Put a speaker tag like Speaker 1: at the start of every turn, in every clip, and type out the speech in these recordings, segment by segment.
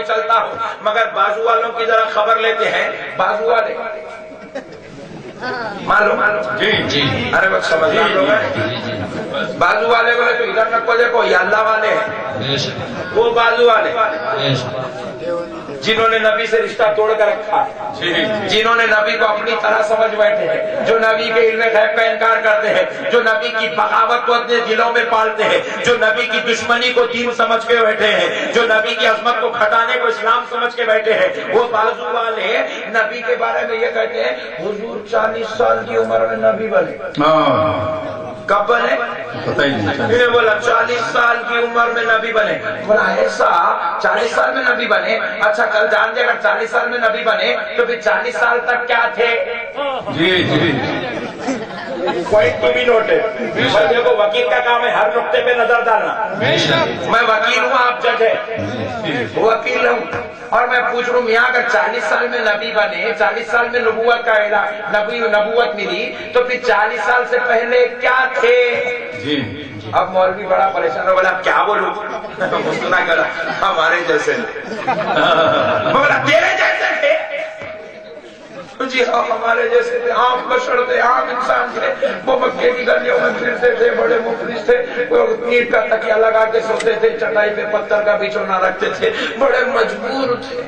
Speaker 1: چلتا ہوں، مگر بازو والوں کی ذرا خبر لیتے ہیں. بازو والے معلوم؟ جی جی. ارے بس سمجھدار لوگ ہیں. بازو والے بولے تو ادھر نہ کو دیکھو، یہ اللہ والے ہیں. وہ بازو والے جنہوں نے نبی سے رشتہ توڑ کر رکھا ہے، جنہوں نے نبی کو اپنی طرح سمجھ بیٹھے ہیں، جو نبی کے علم غیب کا انکار کرتے ہیں، جو نبی کی بغاوت کو اپنے دلوں میں پالتے ہیں، جو نبی کی دشمنی کو دین سمجھ کے بیٹھے ہیں، جو نبی کی عظمت کو کھٹانے کو اسلام سمجھ کے بیٹھے ہیں، وہ بازو والے نبی کے بارے میں یہ کہتے ہیں حضور 40 سال کی عمر میں نبی بنے. کب بنے؟ انہیں بولا 40 سال کی عمر میں نبی بنے. بولا ایسا 40 سال میں نبی بنے؟ اچھا کل جان دے اگر 40 سال میں نبی بنے تو پھر 40 سال تک کیا تھے؟ جی جی پوائنٹ تو بھی نوٹ ہے. دیکھو وکیل کا کام ہے ہر نقطے پہ نظر ڈالنا. میں وکیل ہوں، آپ جج ہے. وکیل ہوں اور میں پوچھ رہا ہوں میاں اگر 40 سال میں نبی بنے، 40 سال میں نبوت کا نبوت ملی تو پھر 40 سال سے پہلے کیا تھے؟ جی. اب مولوی بڑا پریشان ہو، بولا کیا بولوں؟ مسکرا کر ہمارے جیسے. بولا تیرے جیسے تھے؟ جی ہاں ہمارے جیسے تھے، عام بشر تھے، عام انسان تھے. وہ مکے کی گلیوں میں پھرتے تھے، بڑے مفلس تھے، نیٹ کا تکیہ لگا کے سوتے تھے، چٹائی پہ پتھر کا بچھونا رکھتے تھے، بڑے مجبور تھے.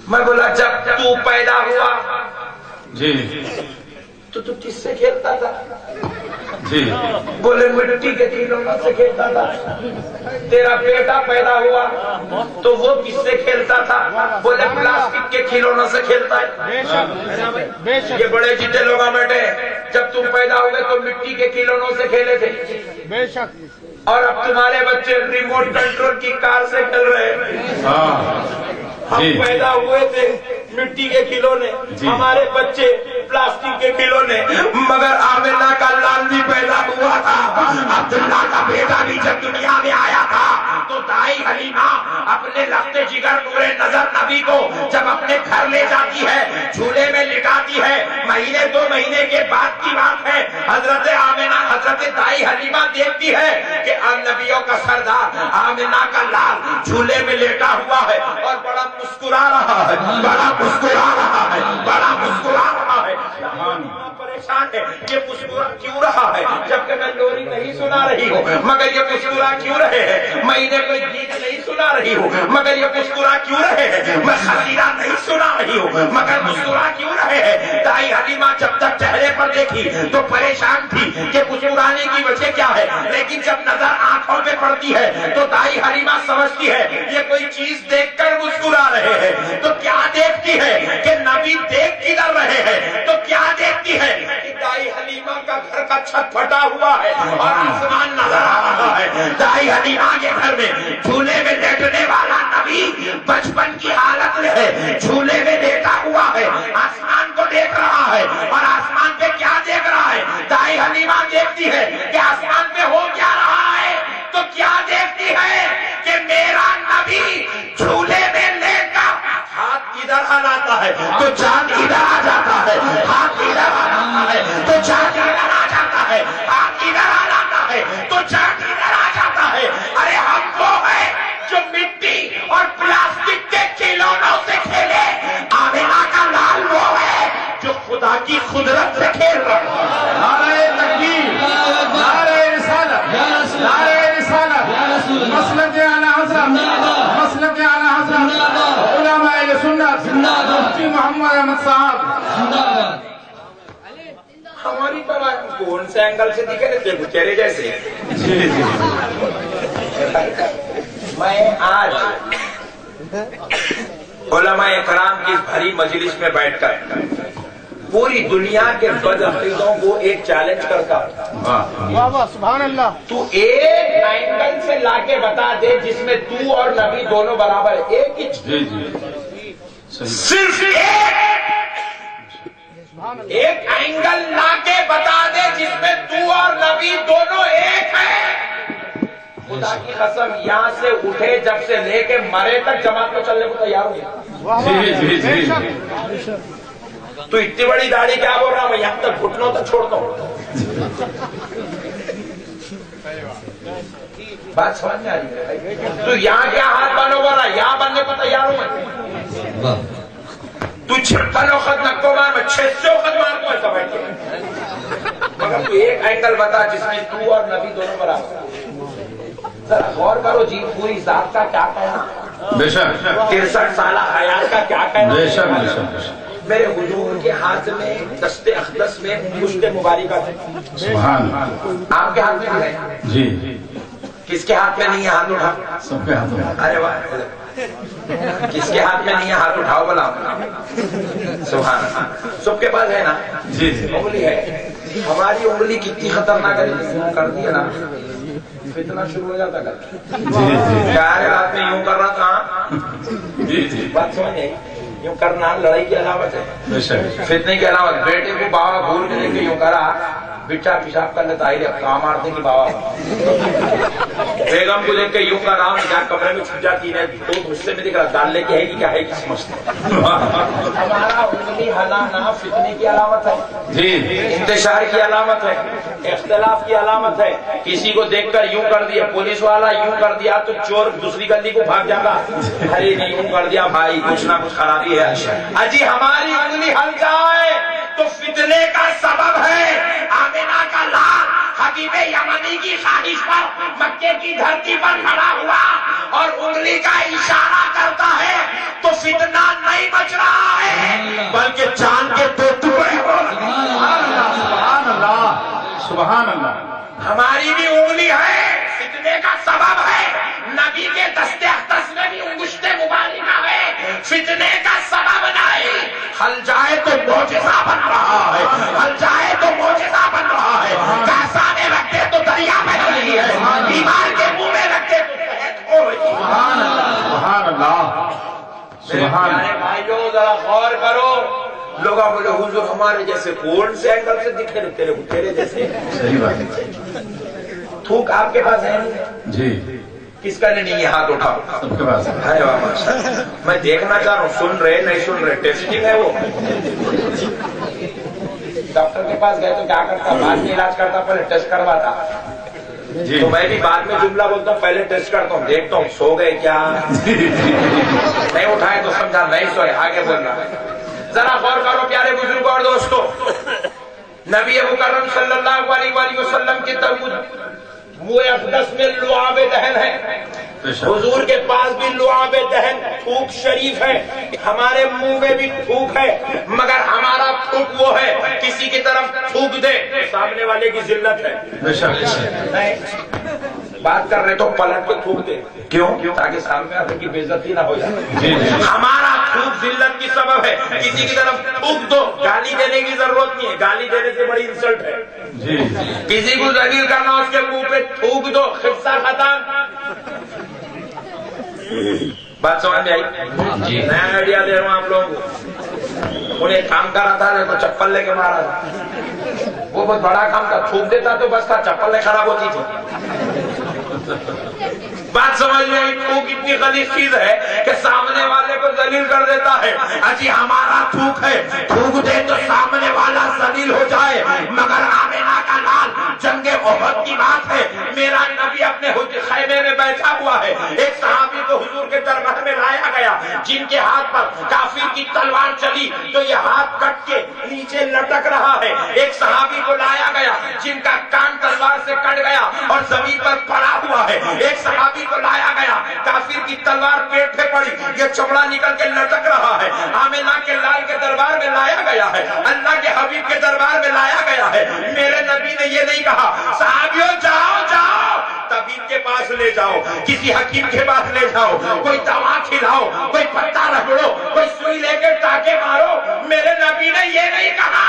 Speaker 1: میں بولا جب تو پیدا ہوا جی تو کس سے کھیلتا تھا؟ جی بولے مٹی کے کھلونوں سے کھیلتا تھا. تیرا بیٹا پیدا ہوا تو وہ کس سے کھیلتا تھا؟ بولے پلاسٹک کے کھلونوں سے کھیلتا ہے. یہ بڑے جتنے لوگ بیٹھے جب تم پیدا ہوئے تو مٹی کے کھلونوں سے کھیلے تھے. بے شک. اور اب تمہارے بچے ریموٹ کنٹرول کی کار سے کھیل رہے ہیں. ہم پیدا ہوئے تھے مٹی کے کھلونے، ہمارے بچے پلاسٹک کے کھلونے. مگر آمنہ کا لال بھی پیدا ہوا تھا، عبداللہ کا بیٹا بھی جب دنیا میں آیا تھا تو دائی حلیمہ اپنے لخت جگر نور نظر نبی کو جب اپنے گھر لے جاتی ہے، جھولے میں لٹاتی ہے. مہینے 2 مہینے کے بعد کی بات ہے. حضرت آمنہ حضرت دائی حلیمہ دیکھتی ہے کہ نبیوں کا سردار آمنہ کا لال جھولے میں لیٹا ہوا ہے اور بڑا مسکرا رہا ہے، بڑا مسکرا رہا ہے، بڑا مسکرا رہا ہے. پریشان ہے یہ مسکرا کیوں رہا ہے جبکہ میں لوری نہیں سنا رہی ہوں، مگر یہ مسکرا کیوں رہے ہیں؟ میں انہیں کوئی گیت نہیں سنا رہی ہوں مگر یہ مسکرا کیوں رہے ہیں؟ میں خزیرہ نہیں سنا رہی ہوں مگر مسکرا کیوں رہے ہیں؟ دائی حلیمہ جب تک چہرے پر دیکھی تو پریشان تھی کہ مسکرانے کی وجہ کیا ہے، لیکن جب نظر آنکھوں پہ پڑتی ہے تو دائی حلیمہ سمجھتی ہے یہ کوئی چیز دیکھ کر مسکرا رہے ہیں. تو کیا دیکھتی ہے کہ نبی دیکھ کدھر رہے ہیں؟ تو کیا دیکھتی ہے کہ دائی حلیمہ کا گھر کا چھت پھٹا ہوا ہے اور آسمان نظر آ رہا ہے. دائی حلیمہ کے گھر میں جھولے میں لیٹنے والا نبی بچپن کی حالت میں ہے، جھولے میں لیٹا ہوا ہے، آسمان کو دیکھ رہا ہے. اور آسمان پہ کیا دیکھ رہا ہے؟ دائی حلیمہ دیکھتی ہے کہ آسمان پہ ہو کیا رہا ہے. تو کیا دیکھتی ہے کہ میرا نبی جھولے میں لے کر ہاتھ ادھر ہلاتا ہے تو چاند ادھر آ جاتا ہے، ہاتھ ادھر ہلاتا ہے تو چاند ادھر آ جاتا ہے، ہاتھ ادھر ہلاتا ہے تو چاند ادھر آ جاتا ہے. ارے ہم وہ ہیں جو مٹی اور پلاسٹک کے کھلونوں سے کھیلے، آمنہ کا لال وہ ہے جو خدا کی قدرت سے کھیل رہا ہے. نعرہ تکبیر، نعرہ رسالت، نعرہ رسالت، مسلک اعلی حضرت، مسلک اعلی حضرت علماء اہل سنت مفتی محمد احمد صاحب. ہماری طرح کون سے اینگل سے دکھے رہتے ہیں تیرے جیسے. میں آج علماء کرام کی بھری مجلس میں بیٹھ کر پوری دنیا کے بدعقیدوں کو ایک چیلنج کرتا ہوں.
Speaker 2: سبحان اللہ.
Speaker 1: تو ایک اینگل سے لا کے بتا دے جس میں تو اور نبی دونوں برابر ہے. ایک ہی صرف ایک اینگل لا کے بتا دے جس میں تو اور نبی دونوں ایک ہیں. خدا کی قسم یہاں سے اٹھے جب سے لے کے مرے تک جماعت میں چلنے کو تیار ہو گیا. تو اتنی بڑی داڑھی کیا بول رہا میں یہاں تک گھٹنوں تک چھوڑتا ہوں. بات سمجھ میں آ رہی ہے؟ تو یہاں کیا ہاتھ بنو والا، یہاں بننے کو تیار ہوں میں. تو 56 وقت نکو مار میں 600 وقت مار کو ایسا بیٹھے، مگر تو ایک اینگل بتا جس میں تو اور نبی دونوں برابر. ذرا غور کرو جی، پوری ذات کا کیا کہنا،
Speaker 2: بے شک
Speaker 1: 63 سالہ حیات کا کیا کہنا.
Speaker 2: بے شک بے شک.
Speaker 1: میرے حضور کے ہاتھ میں دست اقدس میں مشت مبارکہ ہے.
Speaker 2: سبحان.
Speaker 1: آپ کے ہاتھ میں ہے
Speaker 2: جی
Speaker 1: کس کے ہاتھ میں نہیں ہے؟ ہاتھ اٹھا.
Speaker 2: سب کے ہاتھ میں.
Speaker 1: ارے واہ، کس کے ہاتھ میں نہیں ہے؟ ہاتھ اٹھاؤ بلا. سبحان اللہ. سب کے پاس ہے نا.
Speaker 2: جی جی
Speaker 1: انگلی ہے. ہماری انگلی کتنی خطرناک ہے، کر دیا نا فتنہ شروع ہو جاتا. کر
Speaker 2: جی جی
Speaker 1: کیا ہے رات میں یوں کر رہا تھا.
Speaker 2: جی جی
Speaker 1: بات سمجھ نہیں، یوں کرنا لڑائی کی علامت ہے،
Speaker 2: بے شک.
Speaker 1: فتنے کی علامت. بیٹے کو بابا بھول کے دیکھ کے یوں کرا، بیٹا پیشاب کر لیتا ہے کام مارتے کی بابا. بیگم کو دیکھ کے یوں کرا، کیا کمرے میں چھپ جاتی ہے تو غصے میں دیکھ رہا ڈالنے کی ہے کہ کیا ہے کہ سمجھتے. ہمارا انگلی ہلانا فتنے کی علامت ہے،
Speaker 2: جی
Speaker 1: انتشار کی علامت ہے، اختلاف کی علامت ہے. کسی کو دیکھ کر یوں کر دیا، پولیس والا یوں کر دیا تو چور دوسری گلی کو بھاگ جاتا. ارے نہیں یوں کر دیا بھائی، کچھ نہ کچھ خرابی ہے. اجی ہماری انگلی ہل جائے تو فتنے کا سبب ہے. آمینہ کا لال حبیب یمنی کی خواہش پر مکے کی دھرتی پر کھڑا ہوا اور انگلی کا اشارہ کرتا ہے تو فتنہ نہیں بچ رہا ہے بلکہ چاند کے دو ٹکڑے ہو رہے ہیں.
Speaker 2: سبحان اللہ سبحان اللہ.
Speaker 1: ہماری بھی انگلی ہے، فتنے کا سبب ہے. نبی کے دستے اقدس میں بھی انگشت مبارکہ ہے، فتنے کا سبب نہیں. ہل جائے تو معجزہ بن رہا ہے، ہل جائے تو معجزہ بن رہا ہے. کاسا میں رکھتے تو دریا بہ رہی ہے، بیمار کے منہ میں رکھتے تو صحت ہو رہی ہے.
Speaker 2: سبحان اللہ سبحان اللہ سبحان
Speaker 1: میرے
Speaker 2: اللہ.
Speaker 1: بھائیو ذرا غور کرو. لوگ بولے حضور ہمارے جیسے کون سے اینگل سے دکھے تیرے جیسے.
Speaker 2: صحیح بات ہے.
Speaker 1: تھوک آپ کے پاس ہے
Speaker 2: جی
Speaker 1: کس کا نہیں ہے؟ ہاتھ اٹھاؤ.
Speaker 2: سب کے پاس.
Speaker 1: ارے واہ ماشاءاللہ. میں دیکھنا چاہ رہا ہوں سن رہے نہیں سن رہے. ٹیسٹنگ ہے وہ. ڈاکٹر کے پاس گئے تو کیا کرتا؟ بعد میں علاج کرتا، پہلے ٹیسٹ کرواتا.
Speaker 2: جی
Speaker 1: تو میں بھی بعد میں جملہ بولتا ہوں، پہلے ٹیسٹ کرتا ہوں، دیکھتا ہوں سو گئے کیا، نہیں اٹھائے تو سمجھا نہیں سوئے، آگے بولنا. ذرا غور کرو پیارے بزرگوں اور دوستوں. نبی مکرم صلی اللہ علیہ وآلہ وسلم کے ترمذ وہ اقدس میں لعاب دہن ہے. حضور کے پاس بھی لعاب دہن تھوک شریف ہے. ہمارے منہ میں بھی تھوک ہے، مگر ہمارا تھوک وہ ہے کسی کی طرف تھوک دے سامنے والے کی ذلت ہے.
Speaker 2: بے شک.
Speaker 1: بات کر رہے تو پلٹ کے تھوک دے. کیوں؟ تاکہ سامنے والے کی بے عزتی نہ ہو جائے.
Speaker 2: جی جی
Speaker 1: ہمارا تھوک ذلت کی سبب ہے. کسی کی طرف تھوک دو، گالی دینے کی ضرورت نہیں ہے، گالی دینے سے بڑی انسلٹ ہے.
Speaker 2: جی
Speaker 1: کسی کو ذلیل کرنا، اس کے منہ پہ تھوک دو، قصہ ختم. بات سمجھ میں آئی؟ جی نیا آئیڈیا دے رہا ہوں آپ لوگوں کو. انہیں کام کر رہا تھا تو چپل لے کے مارا تھا. وہ بہت بڑا کام تھا، تھوک دیتا تو بس تھا، چپل خراب ہوتی تھی. بات سمجھ میں آئی؟ تھوک اتنی غلیظ چیز ہے کہ سامنے والے کو ذلیل کر دیتا ہے. اجی ہمارا تھوک ہے، تھوک دے تو سامنے والا ذلیل ہو جائے. مگر آمینہ کا لال جنگ احد کی بات ہے. میرا نبی اپنے خیمے میں بیٹھا ہوا ہے. ایک صحابی کو حضور کے دربار میں لایا گیا جن کے ہاتھ پر کافر کی تلوار چلی تو یہ ہاتھ کٹ کے نیچے لٹک رہا ہے. ایک صحابی کو لایا گیا جن کا کان تلوار سے کٹ گیا اور زمین پر پڑا ہوا ہے. ایک صحابی کو لایا گیا کافر کی تلوار پیٹ پہ پڑی، یہ چمڑا نکل کے لٹک رہا ہے. آمینہ کے لال کے دربار میں لایا گیا ہے، اللہ کے حبیب کے دربار میں لایا گیا ہے. میرے نبی نے یہ نہیں کہا صحابیوں جاؤ جاؤ طبیب کے پاس لے جاؤ، کسی حکیم کے پاس لے جاؤ، کوئی دوا کھلاؤ، کوئی پتا رگڑو، کوئی سوئی لے کے ٹانکے مارو. میرے نبی نے یہ نہیں کہا،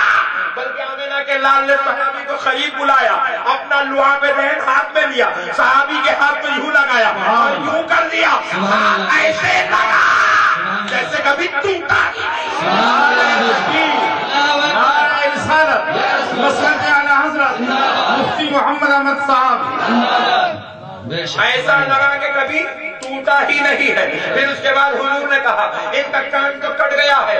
Speaker 1: بلکہ آمینہ کے لال نے صحابی کو قریب بلایا، اپنا لعاب دہن ہاتھ میں لیا، صحابی کے ہاتھ پہ یوں لگایا اور یوں کر دیا. ایسے لگا جیسے کبھی ٹوٹا ہی نہیں.
Speaker 2: حضرت مفتی محمد احمد صاحب
Speaker 1: ایسا لگا کہ کبھی ٹوٹا ہی نہیں ہے۔ پھر اس کے بعد حضور نے کہا ان کا کان تو کٹ گیا ہے،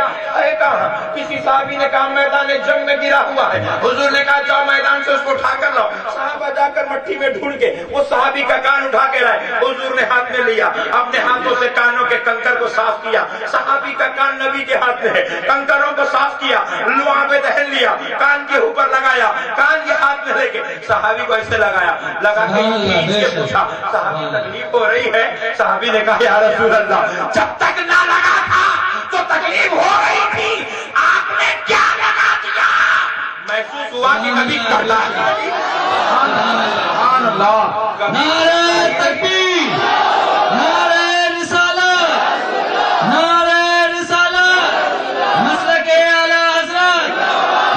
Speaker 1: کہاں؟ کسی صحابی نے کہا میدان جنگ میں گرا ہوا ہے۔ حضور نے کہا جاؤ میدان سے اس کو اٹھا کر لاؤ۔ صحابہ جا کر مٹی میں ڈھونڈ کے وہ صحابی کا کان اٹھا کے لائے۔ حضور نے ہاتھ میں لیا، اپنے ہاتھوں سے کانوں کے کنکر کو صاف کیا۔ صحابی کا کان نبی کے ہاتھ میں ہے، کنکروں کو صاف کیا، لوہا پہ دہن لیا، کان کے اوپر لگایا، کان کے ہاتھ میں لے کے صحابی کو ایسے لگایا، لگا کے کھینچ کے پوچھا صحابی تکلیف ہو رہی ہے؟ صحابی نے کہا یا رسول اللہ جب تک نہ لگا تھا تو تکلیف ہو رہی تھی، آپ نے کیا لگا دیا؟ محسوس ہوا کہ نبی کرتا ہے۔
Speaker 2: سبحان اللہ،
Speaker 3: نعرہ تکبیر، نعرہ رسالت، نعرہ رسالت، مسلک اعلی حضرت،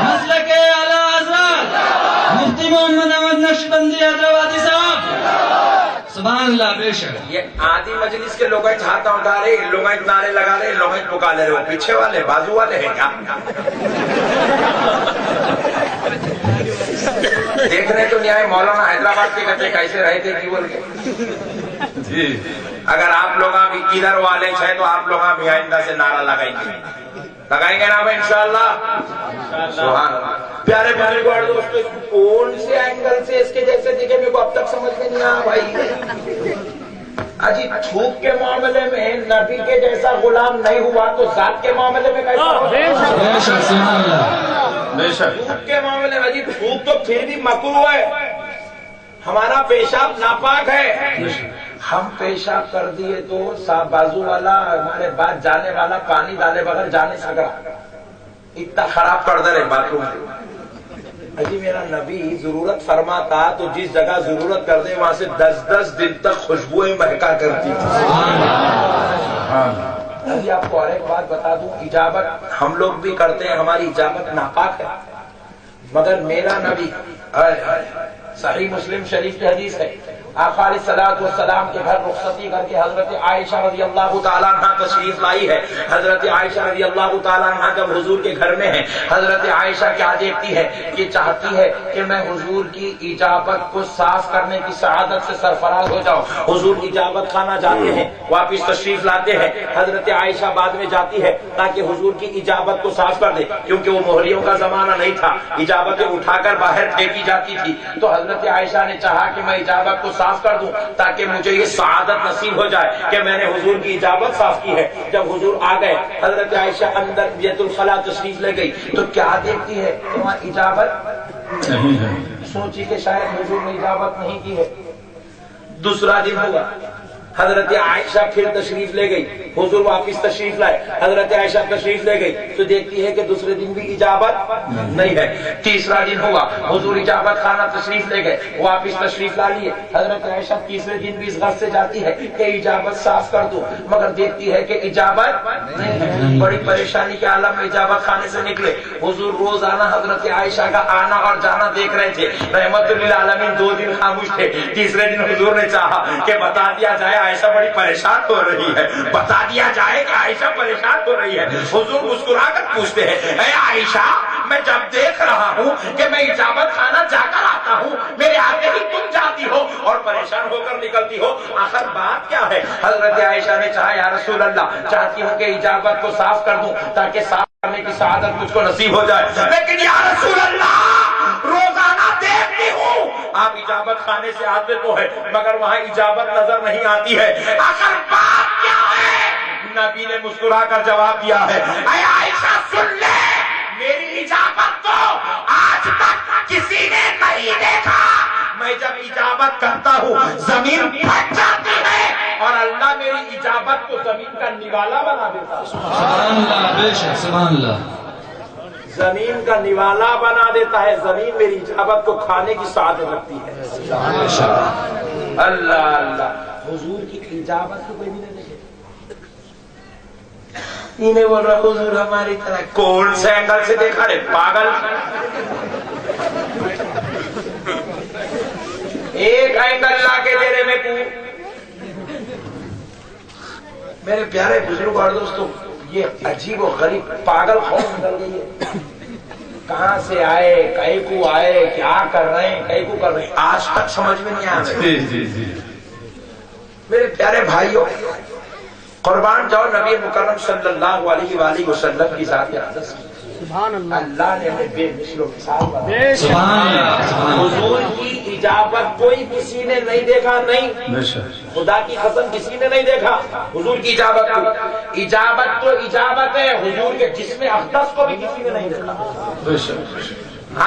Speaker 3: مسلک اعلی حضرت مفتی محمد احمد نقشبندی حیدرآبادی صاحب، سبحان اللہ، بے شک۔
Speaker 1: یہ آدھی مجلس کے لوگ چھاتا اٹھا رہے، لوگ نعرے لگا رہے، لوگ پکا لے رہے، پیچھے والے بازو والے ہیں کیا؟ دیکھنے تو نہیں آئے مولانا حیدرآباد کے کچے کیسے رہے تھے کی بول کے جی۔ اگر آپ لوگ ادھر والے ہیں تو آپ لوگ بھی آئندہ سے نعرہ لگائیں گے نا انشاءاللہ۔ سبحان اللہ۔ پیارے بزرگوں اور دوستو، کون سے اینگل سے اس کے جیسے دیکھے میرے کو اب تک سمجھ میں نہیں آیا بھائی۔ اجی تھوک کے معاملے میں نبی کے جیسا غلام نہیں ہوا تو ذات کے معاملے میں کیسا ہوا؟
Speaker 3: بے شک، سبحان اللہ، بے شک۔
Speaker 1: تھوک کے معاملے میں، اجی تھوک تو پھر بھی مکروہ ہے، ہمارا پیشاب ناپاک ہے، ہم پیشاب کر دیے تو بازو والا ہمارے بعد جانے والا پانی ڈالے بغیر جا نہیں سکا، اتنا خراب کر دے رہے باتھ روم۔ اجی میرا نبی ضرورت فرماتا تو جس جگہ ضرورت کر دے وہاں سے 10 دن تک خوشبوئیں مہکا کرتی تھی۔ ابھی آپ کو اور ایک بات بتا دوں، اجابت ہم لوگ بھی کرتے ہیں، ہماری اجابت ناپاک ہے، مگر میرا نبی، صحیح مسلم شریف کی حدیث ہے، آقا علیہ الصلوۃ والسلام کے گھر رخصتی کر کے حضرت عائشہ رضی اللہ تعالیٰ عنہ تشریف لائی ہے۔ حضرت عائشہ رضی اللہ تعالیٰ عنہ جب حضور کے گھر میں ہے، حضرت عائشہ کیا دیکھتی ہے کہ چاہتی ہے کہ میں حضور کی اجابت کو صاف کرنے کی سعادت سے سرفراز ہو جاؤں۔ حضور اجابت خانہ جاتے ہیں، واپس تشریف لاتے ہیں، حضرت عائشہ بعد میں جاتی ہے تاکہ حضور کی اجابت کو صاف کر دے، کیونکہ وہ مہریوں کا زمانہ نہیں تھا، اجابتیں اٹھا کر باہر پھینکی جاتی تھی۔ تو حضرت عائشہ نے چاہا کہ میں اجابت کو صاف کر دوں تاکہ مجھے یہ سعادت نصیب ہو جائے کہ میں نے حضور کی اجابت صاف کی ہے۔ جب حضور آ گئے، حضرت عائشہ اندر بیت الخلا تشریف لے گئی تو کیا دیکھتی ہے کہ وہاں اجابت نہیں ہے، سوچی کہ شاید حضور نے اجابت نہیں کی ہے۔ دوسرا دن ہوا، حضرت عائشہ پھر تشریف لے گئی، حضور واپس تشریف لائے، حضرت عائشہ تشریف لے گئی تو دیکھتی ہے کہ دوسرے دن بھی اجابت نہیں ہے۔ تیسرا دن ہوا، حضور اجابت خانہ تشریف لے گئے، واپس تشریف لا لیے، حضرت عائشہ تیسرے دن بھی اس غرض سے جاتی ہے کہ اجابت صاف کر دو، مگر دیکھتی ہے کہ اجابت نہیں ہے۔ بڑی پریشانی کے عالم میں اجابت خانے سے نکلے، حضور روزانہ حضرت عائشہ کا آنا اور جانا دیکھ رہے تھے، رحمت للعالمین 2 دن خاموش تھے۔ تیسرے دن حضور نے چاہا کہ بتا دیا جائے عائشہ بڑی پریشان ہو رہی ہے، بتا دیا جائے کہ عائشہ پریشان ہو رہی ہے۔ حضور مسکرا کر پوچھتے ہیں، اے عائشہ، میں جب دیکھ رہا ہوں کہ میں اجابت خانہ جا کر آتا ہوں، میرے آگے ہی تم جاتی ہو اور پریشان ہو کر نکلتی ہو، آخر بات کیا ہے؟ حضرت عائشہ نے چاہا یا رسول اللہ، چاہتی ہوں کہ اجابت کو صاف کر دوں تاکہ صاف کرنے کی سعادت مجھ کو نصیب ہو جائے، لیکن یا رسول اللہ روزانہ دیکھتی ہوں آپ اجابت خانے سے آتے تو ہے مگر وہاں اجابت نظر نہیں آتی ہے، آخر بات کیا ہے؟ نبی نے مسکرا کر جواب دیا ہے، اے عائشہ سن لے، میری اجابت تو آج تک کسی نے نہیں دیکھا، میں جب اجابت کرتا ہوں زمین پھٹ جاتی ہے اور اللہ میری اجابت کو زمین کا نوالا بنا دیتا ہے۔
Speaker 3: سبحان اللہ، بے شک، سبحان اللہ،
Speaker 1: زمین کا نوالا بنا دیتا ہے، زمین میری اجابت کو کھانے کی سعادت رکھتی ہے۔ اللہ اللہ، حضور کی اجابت کو کوئی بھی نہیں دیکھے، انہیں بول رہا حضور ہماری طرح کون سے اینگل سے دیکھا رہے پاگل۔ ایک اینگل لا کے دے رہے میں کو۔ میرے پیارے بزرگ اور دوستوں، یہ عجیب و غریب پاگل قوم نکل گئی ہے، کہاں سے آئے، کہیں کو آئے، کیا کر رہے ہیں، کہیں کو کر رہے ہیں، آج تک سمجھ میں نہیں آ رہے۔ میرے پیارے بھائیوں، قربان جاؤ نبی مکرم صلی اللہ علیہ وآلہ وسلم کی ذات اقدس، اللہ نے ہمیں بے مثل و مثال بنایا۔
Speaker 3: سبحان اللہ،
Speaker 1: حضور کی اجابت کوئی کسی نے نہیں دیکھا، نہیں، خدا کی قسم کسی نے نہیں دیکھا حضور کی اجابت کو۔ اجابت تو اجابت ہے، حضور کے جسم اقدس کو بھی کسی نے نہیں دیکھا۔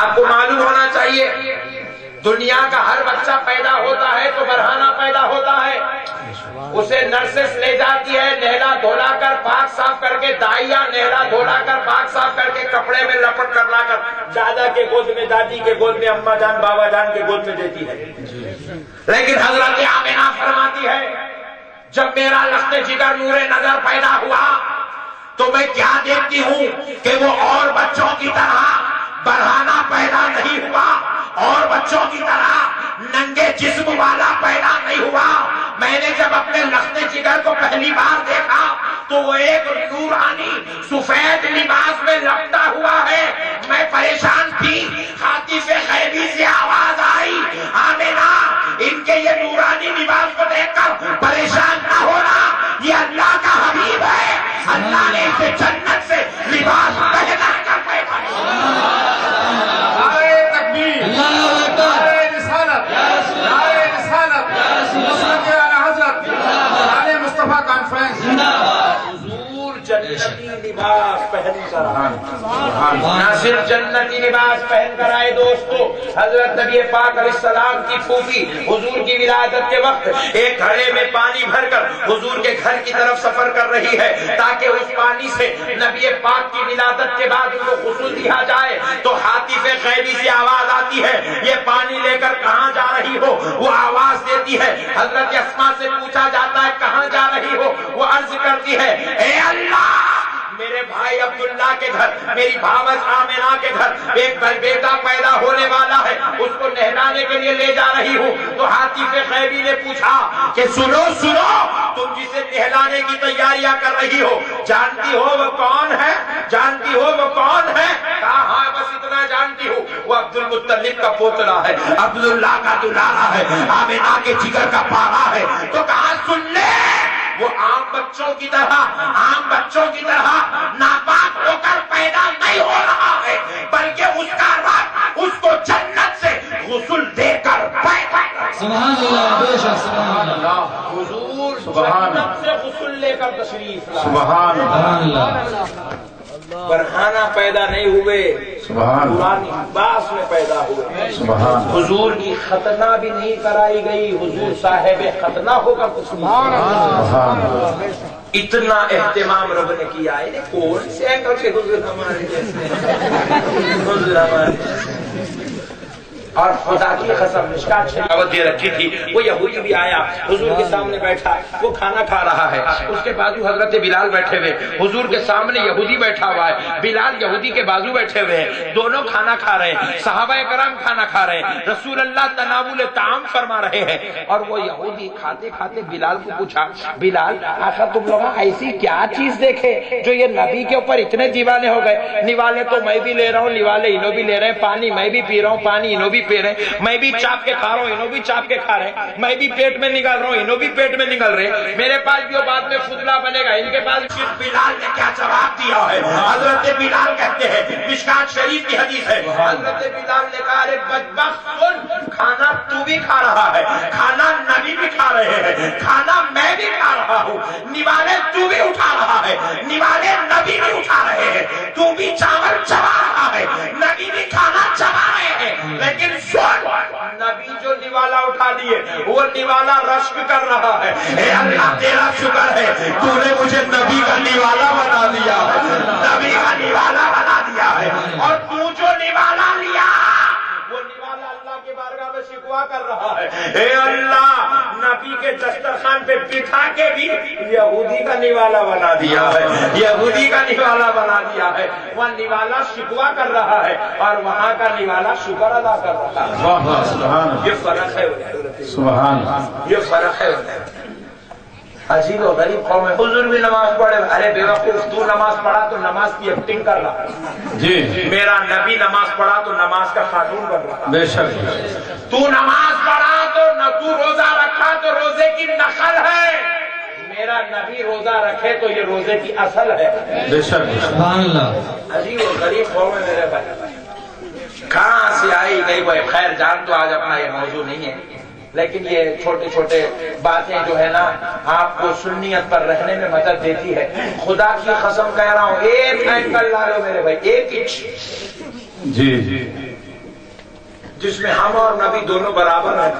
Speaker 1: آپ کو معلوم ہونا چاہیے دنیا کا ہر بچہ پیدا ہوتا ہے تو برہانہ پیدا ہوتا ہے، اسے نرسس لے جاتی ہے نہلا دھولا کر پاک صاف کر کے، دائیا نہلا دھولا کر پاک صاف کر کے کپڑے میں لپٹ کر لا کر دادا کے گود میں، دادی کے گود میں، اماں جان بابا جان کے گود میں دیتی ہے۔ لیکن حضرت آمنہ فرماتی ہے جب میرا لخت جگر نور نظر پیدا ہوا تو میں کیا دیکھتی ہوں کہ وہ اور بچوں کی طرح برہانہ پیدا نہیں ہوا، اور بچوں کی طرح ننگے جسم والا پیدا نہیں ہوا۔ میں نے جب اپنے لخت جگر کو پہلی بار دیکھا تو وہ ایک نورانی سفید لباس میں لپٹا ہوا ہے۔ میں پریشان تھی، خاطف غیبی سے آواز آئی، آمنہ ان کے یہ نورانی لباس کو دیکھ کر پریشان نہ ہونا، یہ اللہ کا حبیب ہے، اللہ نے اسے جنت سے لباس پہنا کر پیدا کیا۔ جنتی لباس پہن کر نہ صرف جنتی لباس پہن کر آئے دوستو، حضرت نبی پاک علیہ السلام کی پھوپھی حضور کی ولادت کے وقت ایک گھڑے میں پانی بھر کر حضور کے گھر کی طرف سفر کر رہی ہے تاکہ اس پانی سے نبی پاک کی ولادت کے بعد ان کو غسل دیا جائے۔ تو حاطف غیبی سے آواز آتی ہے، یہ پانی لے کر کہاں جا رہی ہو؟ وہ آواز دیتی ہے، حضرت اسماء سے پوچھا جاتا ہے کہاں جا رہی ہو؟ وہ عرض کرتی ہے، اے اللہ، میرے بھائی عبداللہ کے گھر، میری بھاوج آمنہ کے گھر ایک بیٹا پیدا ہونے والا ہے، اس کو نہلانے کے لیے لے جا رہی ہوں۔ تو حاطف غیبی نے پوچھا کہ سنو سنو، تم جسے نہلانے کی تیاریاں کر رہی ہو جانتی ہو وہ کون ہے؟ جانتی ہو وہ کون ہے؟ کہا ہاں بس اتنا جانتی ہوں، وہ عبد المطلب کا پوتلا ہے، عبداللہ کا دلارا ہے، آمنہ کے جگر کا پارا ہے۔ تو کہا سن لے، وہ عام بچوں کی طرح ناپاک ہو کر پیدا نہیں ہو رہا ہے، بلکہ اس کا رب اس کو جنت سے غسل دے کر پیدا کرے۔
Speaker 3: سبحان اللہ، بے شک سبحان اللہ،
Speaker 1: حضور جنت سے غسل لے کر تشریف لائے۔
Speaker 2: سبحان
Speaker 3: اللہ،
Speaker 1: برہانہ پیدا نہیں ہوئے، نورانی لباس میں پیدا ہوئے۔ حضور کی ختنہ بھی نہیں کرائی گئی، حضور صاحب ختنہ ہو کر اتنا اہتمام رب نے کیا ہے۔ کون سے اینگل سے حضور ہمارے جیسے حضور ہمارے، اور خدا کی قسم مشکات شریعت دے رکھی تھی۔ وہ یہودی بھی آیا حضور کے سامنے بیٹھا، وہ کھانا کھا رہا ہے، اس کے بازو حضرت بلال بیٹھے ہوئے، حضور کے سامنے یہودی بیٹھا ہوا ہے، بلال یہودی کے بازو بیٹھے ہوئے ہیں، دونوں کھانا کھا رہے ہیں، صحابہ کرام کھانا کھا رہے ہیں، رسول اللہ تناول طعام فرما رہے ہیں۔ اور وہ یہودی کھاتے کھاتے بلال کو پوچھا، بلال آخر تم لوگ ایسی کیا چیز دیکھے جو یہ نبی کے اوپر اتنے دیوانے ہو گئے؟ نوالے تو میں بھی لے رہا ہوں، نوالے انہوں بھی لے رہے ہیں، پانی میں بھی پی رہا ہوں، پانی انہوں بھی پی رہے ہیں، میں بھی چاپ کے کھا رہا ہوں، انہوں بھی چاپ کے کھا رہے ہیں، میں بھی پیٹ میں نگل رہا ہوں، انہوں بھی پیٹ میں نگل رہے ہیں، میرے پاس بھی وہ بعد میں فضلہ بنے گا، ان کے پاس۔ بلال نے کیا جواب دیا ہے؟ حضرت بلال کہتے ہیں، مشکات شریف کی حدیث ہے، حضرت بلال نے کہا ارے بدبخت سن، کھانا تو بھی کھا رہا ہے، کھانا نبی بھی کھا رہے ہیں، کھانا میں بھی کھا رہا ہوں، نوالے تو بھی اٹھا رہا ہے، نوالے نبی بھی اٹھا رہے ہیں، تو بھی چاول چبا رہا ہے، نبی بھی کھانا چبا رہے ہیں، لیکن سن، نبی جو نوالا اٹھا لیے وہ نوالا رشک کر رہا ہے۔ اے اللہ تیرا شکر ہے تو نے مجھے نبی کا نوالا بنا دیا ہے، نبی کا نوالا بنا دیا ہے، اور تو جو نوالا لیا وہ نوالا اللہ کے بارگاہ میں شکوا کر رہا ہے، اے اللہ نبی کے دسترخوان پہ بٹھا کے بھی یہودی کا نوالا بنا دیا ہے، یہودی کا نوالا بنا دیا ہے، وہ نوالا شکوا کر رہا ہے اور وہاں کا نوالا شکر ادا کر رہا ہے۔ یہ فرق ہے، یہ فرق ہے۔ عجیب و غریب قوم ہے، حضور بھی نماز پڑھے، ارے بے وقوف تو نماز پڑھا تو نماز کی ایکٹنگ کر رہا جی، میرا نبی نماز پڑھا تو نماز کا قانون بن رہا، بے شک تو نماز پڑھا تو تو نہ تو روزہ رکھا تو روزے کی نقل ہے، میرا نبی روزہ رکھے تو یہ روزے کی اصل ہے۔
Speaker 2: بے شک
Speaker 3: سبحان اللہ۔
Speaker 1: عجیب و غریب قوم ہے میرے بھائی، کہاں سے آئی گئی وہ؟ خیر جان تو آج اپنا یہ موضوع نہیں ہے، لیکن یہ چھوٹے چھوٹے باتیں جو ہے نا آپ کو سنیت پر رہنے میں مدد دیتی ہے۔ خدا کی قسم کہہ رہا ہوں، ایک اینکل لا لو میرے بھائی، ایک انچ
Speaker 2: جی
Speaker 1: جس میں ہم اور نبی دونوں برابر ہیں،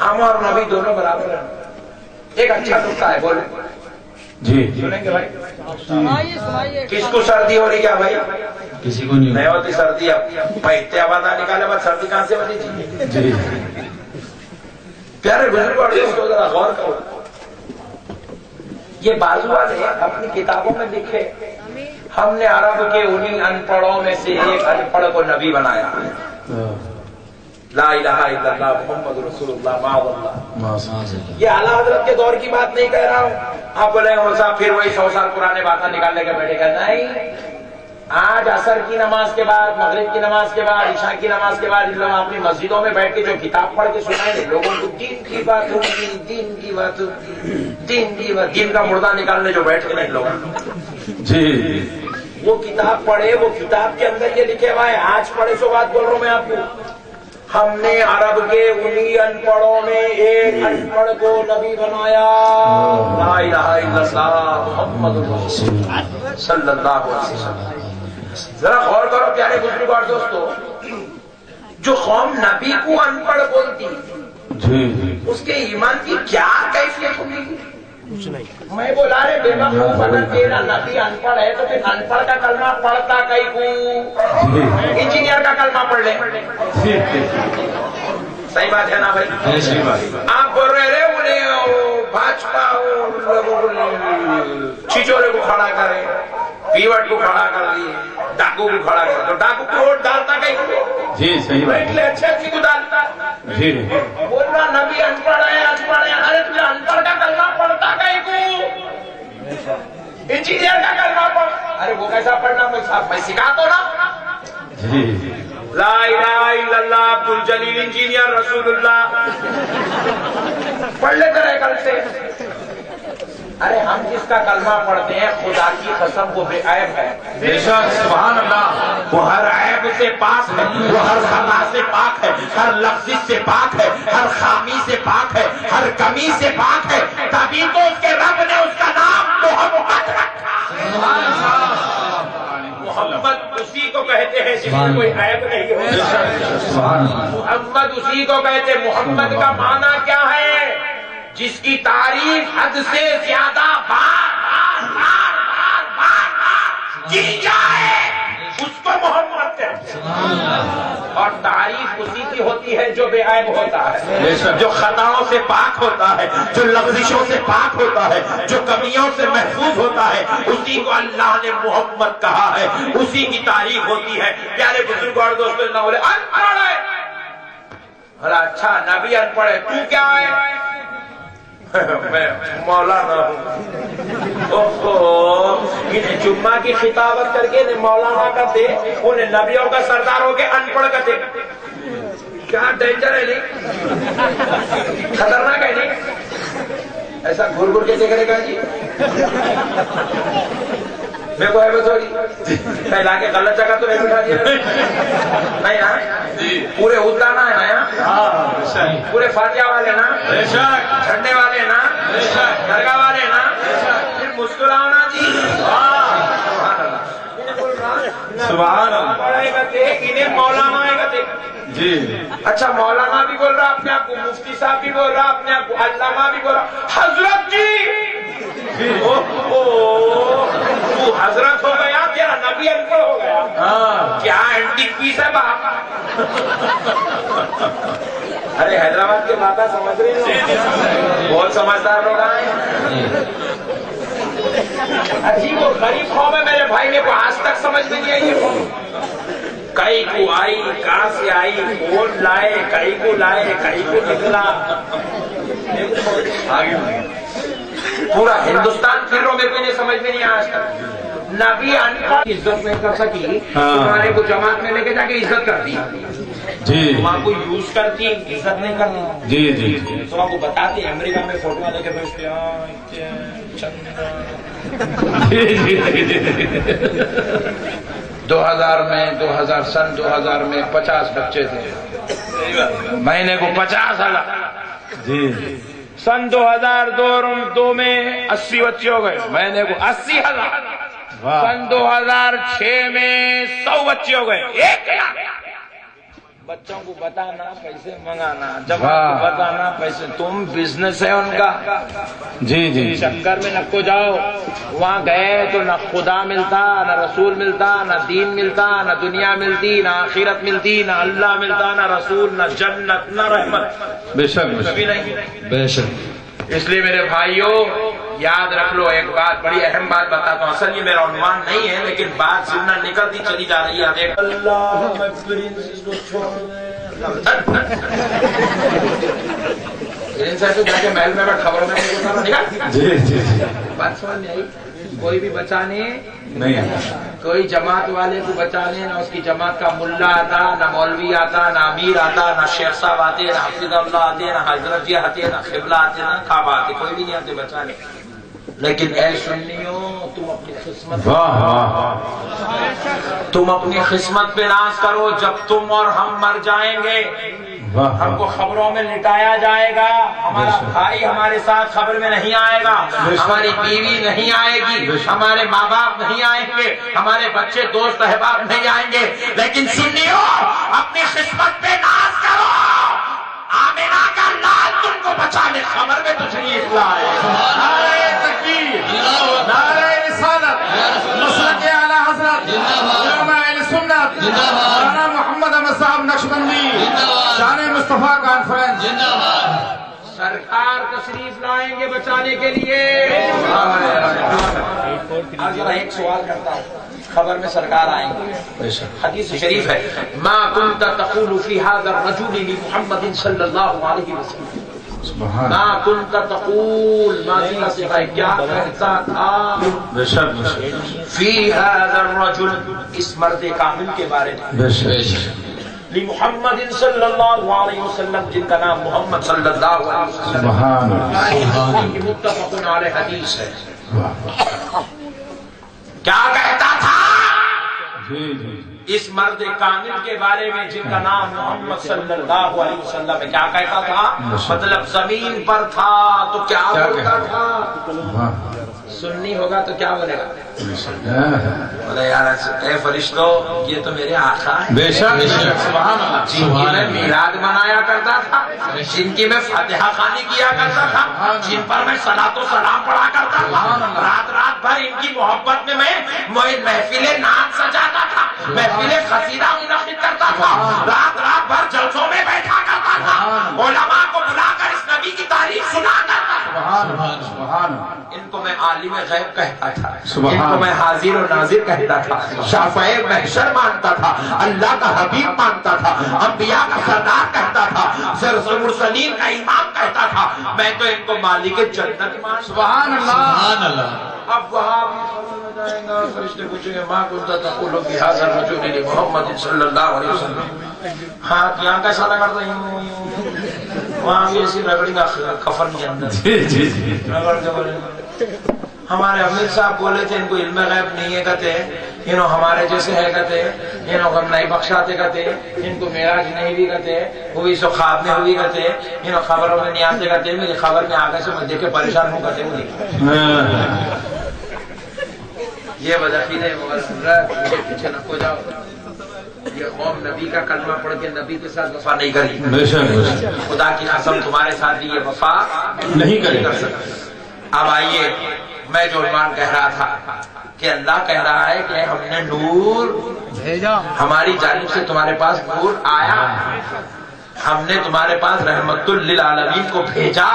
Speaker 1: ہم اور نبی دونوں برابر ہیں۔ ایک اچھا نکتہ ہے، بولیں
Speaker 2: جی
Speaker 1: سنیں گے بھائی؟ کس کو سردی ہو رہی کیا بھائی؟
Speaker 3: کسی کو نہیں
Speaker 1: نہیں ہوتی سردی، اب بھائی اتحاد نکالے بعد سردی کہاں سے بنی تھی؟
Speaker 2: جی
Speaker 1: پیارے بزرگ اور اس کو ذرا غور کرو، یہ بازوا نے اپنی کتابوں میں لکھے ہم نے عرب کے انہی ان پڑھوں میں سے ایک ان پڑھ کو نبی بنایا۔ لا الہ الا اللہ محمد رسول اللہ معاذ اللہ۔ یہ اعلیٰ حضرت کے دور کی بات نہیں کہہ رہا ہوں، آپ بولے ہو صاحب پھر وہی 100 سال پرانے باتیں نکال لے کے بیٹھے گا، نہیں۔ آج عصر کی نماز کے بعد، مغرب کی نماز کے بعد، عشاء کی نماز کے بعد ان لوگ اپنی مسجدوں میں بیٹھ کے جو کتاب پڑھ کے سنائیں گے لوگوں کو، دین کی بات ہوگی، دین کی بات ہوگی، دین کی بات، دین کا مردہ نکالنے جو بیٹھ کے نہیں لوگ
Speaker 2: جی
Speaker 1: وہ کتاب پڑھے، وہ کتاب کے اندر یہ لکھے ہوا ہے، آج پڑھے سو بات بول رہا ہوں میں آپ کو، ہم نے عرب کے انہی ان پڑھوں میں ایک ان پڑھ کو نبی بنایا۔ لا الہ الا اللہ محمد رسول اللہ صلی اللہ علیہ وسلم۔ ذرا غور کرو پیارے بزرگ اور دوستو، جو قوم نبی کو ان پڑھ بولتی
Speaker 2: جی
Speaker 1: اس کے ایمان کی کیا کیفیت ہوگی؟ میں بولا رہے بے وقوف اگر تیرا نبی ان پڑھ ہے تو پھر ان پڑھ کا کلمہ پڑھتا کئی کو؟ انجینئر کا کلمہ پڑھ لیں، صحیح بات ہے نا بھائی؟
Speaker 3: صحیح بات۔
Speaker 1: آپ بول رہے انہیں بھاجپا چھچولے کو کھڑا کرے، پیوٹ کو کھڑا کر دیے، ڈاکو کو کھڑا کر، تو ڈاکو کو ووٹ ڈالتا کہیں کو؟
Speaker 2: جی صحیح بات
Speaker 1: اچھے اچھی کو ڈالتا۔
Speaker 2: جی
Speaker 1: بول رہا نبی ان پڑھ ہے، ان پڑھ ہے، ارے تجھے ان پڑھ کا کلمہ پڑھتا کہیں کو؟ انجینئر کا کلمہ پڑھ، ارے وہ کیسا پڑھنا؟ میں سکھا تو نا۔
Speaker 2: جی
Speaker 1: لا الہ الا اللہ عبد الجلیل انجینئر رسول اللہ پڑھ لیتے رہے کل سے۔ ارے ہم جس کا کلمہ پڑھتے ہیں خدا کی قسم وہ بے عیب ہے،
Speaker 2: بے شک سبحان اللہ،
Speaker 1: وہ ہر عیب سے پاک ہے، وہ ہر خطا سے پاک ہے، ہر لفظ سے پاک ہے، ہر خامی سے پاک ہے، ہر کمی سے پاک ہے، تبھی تو اس کے رب نے اس کا نام محمد رکھا۔ محمد اسی کو کہتے ہیں جس میں کوئی عیب نہیں ہوتا،
Speaker 3: سبحان اللہ۔
Speaker 1: محمد اسی کو کہتے ہیں۔ محمد کا معنی کیا ہے؟ جس کی تعریف حد سے زیادہ بار کی جائے اس کو محمد کہتے ہیں، اور تعریف اسی کی ہوتی ہے جو بے عیب ہوتا ہے، جو خطاؤں سے پاک ہوتا ہے، جو لغزشوں سے پاک ہوتا ہے، جو کمیوں سے محفوظ ہوتا ہے، اسی کو اللہ نے محمد کہا ہے، اسی کی تعریف ہوتی ہے۔ پیارے بزرگ اور دوستوں، نہ بولے ان پڑھ ہے، اچھا نبی ان پڑھ ہے، تو کیا ہے؟ میں مولانا ہوں۔ انہیں جمعہ کی خطابت کر کے انہیں مولانا کرتے، انہیں نبیوں کا سردار ہو کے ان پڑھ کرتے، کیا ڈینجر ہے نہیں؟ خطرناک ہے نہیں؟ ایسا گھر گھر کے دیکھنے کا جی میں کو ہے بسوری پھیلا کے غلط جگہ تو نہیں بٹھا دیا نہیں نا؟ پورے اترانا ہے نا، پورے فاتحہ والے نا، جھنڈے والے نا، درگاہ والے نا، پھر مسکراؤ نا جی،
Speaker 2: سبحان اللہ،
Speaker 1: انہیں مولانا آئے گا دیکھ۔
Speaker 2: جی
Speaker 1: اچھا مولانا بھی بول رہا اپنے آپ کو، مفتی صاحب بھی بول رہا اپنے آپ کو، علامہ بھی بول رہا حضرت جی، تو حضرت ہو گیا، تیرا نبی ان پڑھ ہو گیا، کیا اینٹک پیس ہے باپ؟ ارے حیدرآباد کے باتیں سمجھ رہے ہو، بہت سمجھدار لوگ آئے، عجیب و غریب قوم ہے میرے بھائی، میرے کو آج تک سمجھ میں نہیں آئی یہ قوم، کئی کو آئی، کہاں سے آئی، کون لائے، کئی کو لائے، کئی کو نکلا، پورا ہندوستان پھر رو میرے کو نہیں سمجھ میں نہیں آیا آج تک۔ نبی ان پڑھ عزت نہیں کر سکی، تمہارے کو جماعت میں لے کے جا کے عزت کر دی،
Speaker 2: جی
Speaker 1: وہاں کو یوز کرتی عزت نہیں کرتی.
Speaker 2: جی جی جی
Speaker 1: تو وہاں کو بتاتی امریکہ میں فوٹو لے کے بھیجتے ہیں. 2000 میں 50 بچے تھے, مہینے کو 50,000.
Speaker 2: جی
Speaker 1: سن 2002 میں 80 بچے ہو گئے, مہینے کو 80,000. سن 2006 میں 100 بچے ہو گئے, 1,00,000. بچوں کو بتانا پیسے منگانا, جماعت کو بتانا پیسے. تم بزنس ہے ان کا.
Speaker 2: جی جی
Speaker 1: چکر میں نہ کو جاؤ. وہاں گئے تو نہ خدا ملتا, نہ رسول ملتا, نہ دین ملتا, نہ دنیا ملتی, نہ آخرت ملتی, نہ اللہ ملتا, نہ رسول, نہ جنت, نہ رحمت.
Speaker 2: بے شک
Speaker 1: کبھی نہیں.
Speaker 3: بے شک.
Speaker 1: اس لیے میرے بھائیوں یاد رکھ لو ایک بات, بڑی اہم بات بتاتا ہوں. اصل یہ میرا عنوان نہیں ہے, لیکن بات سننا نکلتی چلی جا رہی ہے. اللہ میں پرنس کو چھوڑ محل میں خبروں میں
Speaker 2: جی جی
Speaker 1: بات سمجھ میں آئی. کوئی بھی بچانے
Speaker 2: نہیں آتا.
Speaker 1: کوئی جماعت والے کو بچانے, نہ اس کی جماعت کا ملا آتا, نہ مولوی آتا, نہ امیر آتا, نہ شیخ صاحب آتے, نہ حافظ اللہ آتے, نہ حضرت جی آتے, نہ قبلہ آتے, نہ کعبہ آتے. کوئی بھی نہیں آتے بچانے. لیکن اے سنیوں, تم اپنی قسمت
Speaker 2: واہ واہ
Speaker 1: تم اپنی قسمت پہ ناز کرو. جب تم اور ہم مر جائیں گے, ہم کو خبروں میں لٹایا جائے گا, ہمارا بھائی ہمارے ساتھ خبر میں نہیں آئے گا, ہماری بیوی نہیں آئے گی, ہمارے ماں باپ نہیں آئیں گے, ہمارے بچے دوست احباب نہیں آئیں گے. لیکن سنیو, اپنی قسمت پہ ناز کرو. آمینہ کا لال تم کو بچا لے, خبر میں تشریف لائے.
Speaker 2: نعرہ تکبیر, نعرہ رسالت, مسلک اعلی حضرت, علماء اہل سنت, مولانا محمد احمد صاحب نقشبندی, شان مصطفیٰ کانفرنس.
Speaker 1: سرکار تشریف لائیں گے بچانے کے لیے. آج ذرا ایک سوال کرتا ہوں, خبر میں سرکار آئیں گے. حدیث شریف ہے, ما كنت تقول في هذا الرجل لمحمد صلی اللہ علیہ وسلم. ما كنت تقول, ماضی کا صیغہ ہے, کیا کہتا تھا
Speaker 2: بے شک بے شک
Speaker 1: فی هذا الرجل, اس مرد کامل کے بارے میں,
Speaker 2: بے شک
Speaker 1: لمحمد صلی اللہ علیہ وسلم, جن کا نام محمد صلی اللہ علیہ وسلم.
Speaker 2: سبحان اللہ.
Speaker 1: متفق علیہ حدیث ہے. کیا کہتا تھا
Speaker 2: جی جی
Speaker 1: اس مرد کامل کے بارے میں جن کا نام محمد صلی اللہ علیہ وسلم ہے؟ کیا کہتا تھا؟ مطلب زمین پر تھا تو کیا بولتا تھا؟ سنی ہوگا تو کیا بولے گا؟ بولے یار اے فرشتوں یہ تو میرے آقا ہیں،
Speaker 2: بے شک سبحان اللہ،
Speaker 1: جن کی میں میلاد منایا کرتا تھا، جن کی میں فاتحہ خوانی کیا کرتا تھا، جن پر میں صلاۃ و سلام پڑھا کرتا تھا، رات رات بھر ان کی محبت میں محفل نعت سجاتا تھا، محفل قصیدہ منعقد کرتا تھا، رات رات بھر جلسوں میں بیٹھا کرتا تھا، علماء کو بلا کر اس نبی کی تعریف سنا کرتا تھا. ان کو میں عالم غیب کہتا تھا، ان کو میں حاضر و ناظر کہتا تھا، شافع محشر مانتا تھا، اللہ کا حبیب مانتا تھا، انبیاء کا سردار کہتا تھا، مرسلین کا امام کہتا تھا. میں تو ان کو مالک جنت مانتا.
Speaker 2: سبحان اللہ.
Speaker 1: اب وہاں بھی سمجھ میں جائیں گا، فرشتے پوچھیں گے ما کنت تقول فی ھذا الرجل محمد صلی اللہ علیہ وسلم. ہاں یہاں کیسا لگا تھا؟ وہاں بھی ایسی رگڑی کا کفن کے اندر رگڑ کے بولے. ہمارے امیر صاحب بولے تھے ان کو علم غیب نہیں ہے کہتے، ہمارے جیسے ہے کہتے، غم نہیں بخشاتے کہتے، ان کو معراج نہیں بھی کہتے، ہوئی سو خواب میں ہوئی کہتے، خبروں میں نہیں آتے کہتے، میری خبر میں آگے سے میں دیکھ کے پریشان ہوں کہتے. یہ بدعقیدے مغرب پیچھے نہ ہو جاؤ. یہ قوم نبی کا کلمہ پڑھ کے نبی کے ساتھ وفا نہیں کری. خدا کی قسم تمہارے ساتھ بھی یہ وفا نہیں کر سکتے. اب آئیے، میں جو عنوان کہہ رہا تھا کہ اللہ کہہ رہا ہے کہ ہم نے نور بھیجا، ہماری جانب سے تمہارے پاس نور آیا. ہم نے تمہارے پاس رحمت للعالمین کو بھیجا،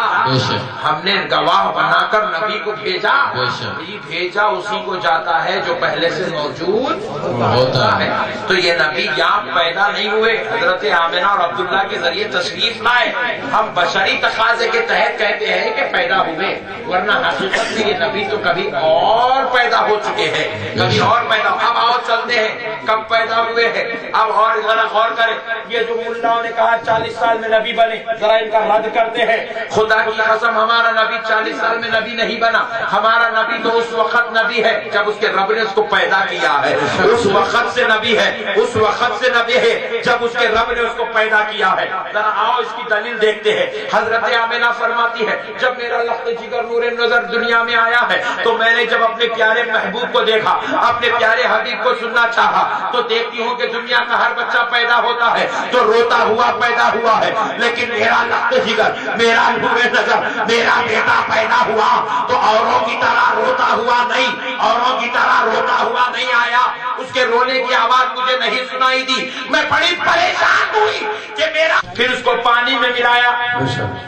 Speaker 1: ہم نے گواہ بنا کر نبی کو بھیجا، یہ بھیجا اسی کو جاتا ہے جو پہلے سے موجود ہوتا ہے۔ تو یہ نبی یہاں پیدا نہیں ہوئے، حضرت آمنہ اور عبداللہ کے ذریعے تشریف لائے۔ ہم بشری تقاضے کے تحت کہتے ہیں کہ پیدا ہوئے، ورنہ حقیقت میں یہ نبی تو کبھی اور پیدا ہو چکے ہیں، کبھی اور پیدا۔ اب آؤ چلتے ہیں کب پیدا ہوئے ہیں، اب اور ذرا غور کریں۔ یہ جو ملاؤں نے کہا 40 سال میں نبی بنے، ذرا ان کا رد کرتے ہیں۔ خدا کی قسم ہمارا نبی 40 سال میں نبی نہیں بنا، ہمارا نبی تو اس وقت نبی ہے جب اس کے رب نے اس کو پیدا کیا ہے، اس وقت سے نبی ہے، اس وقت سے نبی ہے جب اس کے رب نے اس کو پیدا کیا ہے۔ ذرا آؤ اس کی دلیل دیکھتے ہیں۔ حضرت آمنہ فرماتی ہے جب میرا لخت جگر نور نظر دنیا میں آیا ہے تو میں نے جب اپنے پیارے محبوب کو دیکھا، اپنے پیارے حبیب کو سننا چاہا، تو دیکھتی ہوں کہ دنیا کا ہر بچہ پیدا ہوتا ہے تو روتا ہوا پیدا ہوا ہے، لیکن میرا لخت جگر، میرا نور نظر، میرا بیٹا پیدا ہوا تو اوروں کی طرح روتا ہوا نہیں، اوروں کی طرح روتا ہوا نہیں آیا، اس کے رونے کی آواز مجھے نہیں سنائی دی۔ میں بڑی پریشان ہوئی کہ میرا، پھر اس کو پانی میں ملایا،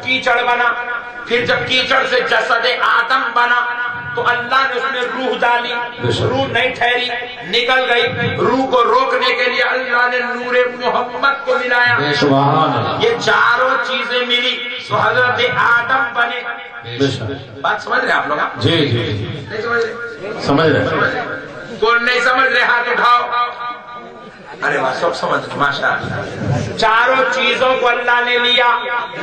Speaker 1: کیچڑ بنا، پھر جب کیچڑ سے جسد آدم بنا تو اللہ نے اس میں روح ڈالی، روح نہیں ٹھہری، نکل گئی۔ روح کو روکنے کے لیے اللہ نے نور محمد کو ملایا، یہ چاروں چیزیں ملی تو حضرت آدم بنے۔ بات سمجھ رہے آپ لوگ؟
Speaker 2: جی جی
Speaker 1: نہیں سمجھ رہے؟
Speaker 2: سمجھ رہے،
Speaker 1: کون نہیں سمجھ رہے ہاتھ اٹھاؤ۔ ارے واہ سب سمجھ ماشاء اللہ۔ چاروں چیزوں کو اللہ نے لیا،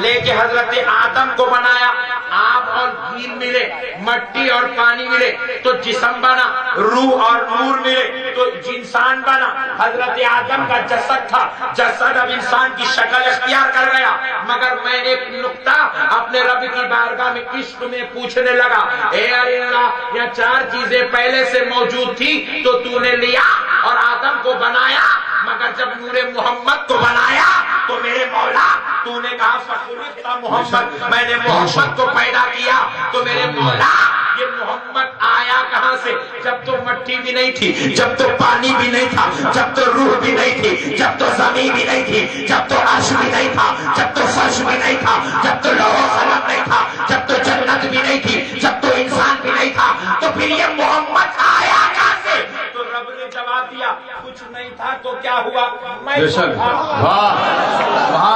Speaker 1: لے کے حضرت آدم کو بنایا، آب اور گیل ملے، مٹی اور پانی ملے تو جسم بنا، روح اور نور ملے تو انسان بنا۔ حضرت آدم کا جسد تھا، جسد اب انسان کی شکل اختیار کر گیا، مگر میں ایک نقطہ اپنے رب کی بارگاہ میں عشق میں پوچھنے لگا، اے اللہ یہ چار چیزیں پہلے سے موجود تھی تو تو نے لیا اور آدم کو بنایا، مگر جب نور محمد کو بنایا تو میرے مولا تو نے کہا فخلقت محمد، میں نے محمد کو پیدا کیا تو میرے مولا یہ محمد آیا کہاں سے؟ جب تو مٹی بھی نہیں تھی، جب تو پانی بھی نہیں تھا، جب تو روح بھی نہیں تھی، جب تو زمین بھی نہیں تھی، جب تو عرش بھی نہیں تھا، جب تو فرش بھی نہیں تھا، جب تو لوح و قلم نہیں تھا، جب تو جنت بھی نہیں تھی، جب تو انسان بھی نہیں تھا، تو پھر یہ محمد آیا کہاں سے؟ تو رب نے جواب دیا کچھ نہیں تھا تو کیا ہوا؟ میں تو تھا۔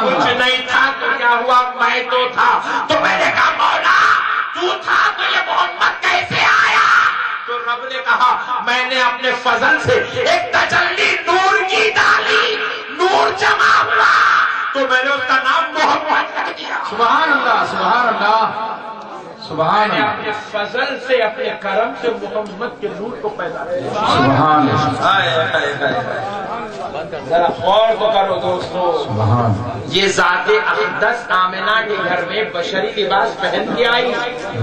Speaker 1: کچھ نہیں تھا تو کیا ہوا؟ میں تو تھا۔ تو میں نے کہا مولا تو تھا تو یہ محمد کیسے آیا؟ تو رب نے کہا میں نے اپنے فضل سے ایک تجلی نور کی ڈالی، نور جمع ہوا تو میں نے اس کا نام محمد رکھ دیا۔
Speaker 2: سبحان اللہ، سبحان اللہ، سبحان
Speaker 1: میں نے
Speaker 2: اللہ،
Speaker 1: اپنے فضل سے، اپنے کرم سے محمد کے نور کو پیدا کیا۔
Speaker 2: سبحان اللہ،
Speaker 1: ذرا غور تو کرو دوستو،
Speaker 2: سبحان
Speaker 1: یہ ذات اقدس آمنہ کے گھر میں بشری لباس پہن کے آئی،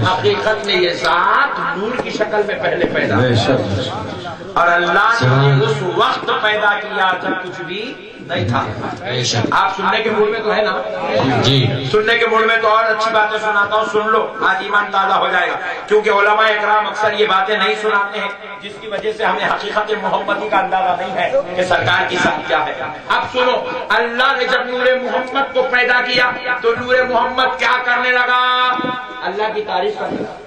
Speaker 1: حقیقت میں یہ ذات نور کی شکل میں پہلے پیدا
Speaker 2: بے
Speaker 1: ہوئی،
Speaker 2: شک،
Speaker 1: اور اللہ نے اس وقت پیدا کیا جب کچھ بھی نہیں تھا۔ آپ سننے کے موڈ میں تو ہے نا؟
Speaker 3: جی
Speaker 1: سننے کے موڈ میں تو اور اچھی باتیں سناتا ہوں، سن لو، آج ایمان تازہ ہو جائے گا، کیونکہ علماء اکرام اکثر یہ باتیں نہیں سناتے ہیں جس کی وجہ سے ہمیں حقیقت محمدی کا اندازہ نہیں ہے کہ سرکار کی ذات کیا ہے۔ اب سنو، اللہ نے جب نور محمد کو پیدا کیا تو نور محمد کیا کرنے لگا؟ اللہ کی تعریف کرنے لگا۔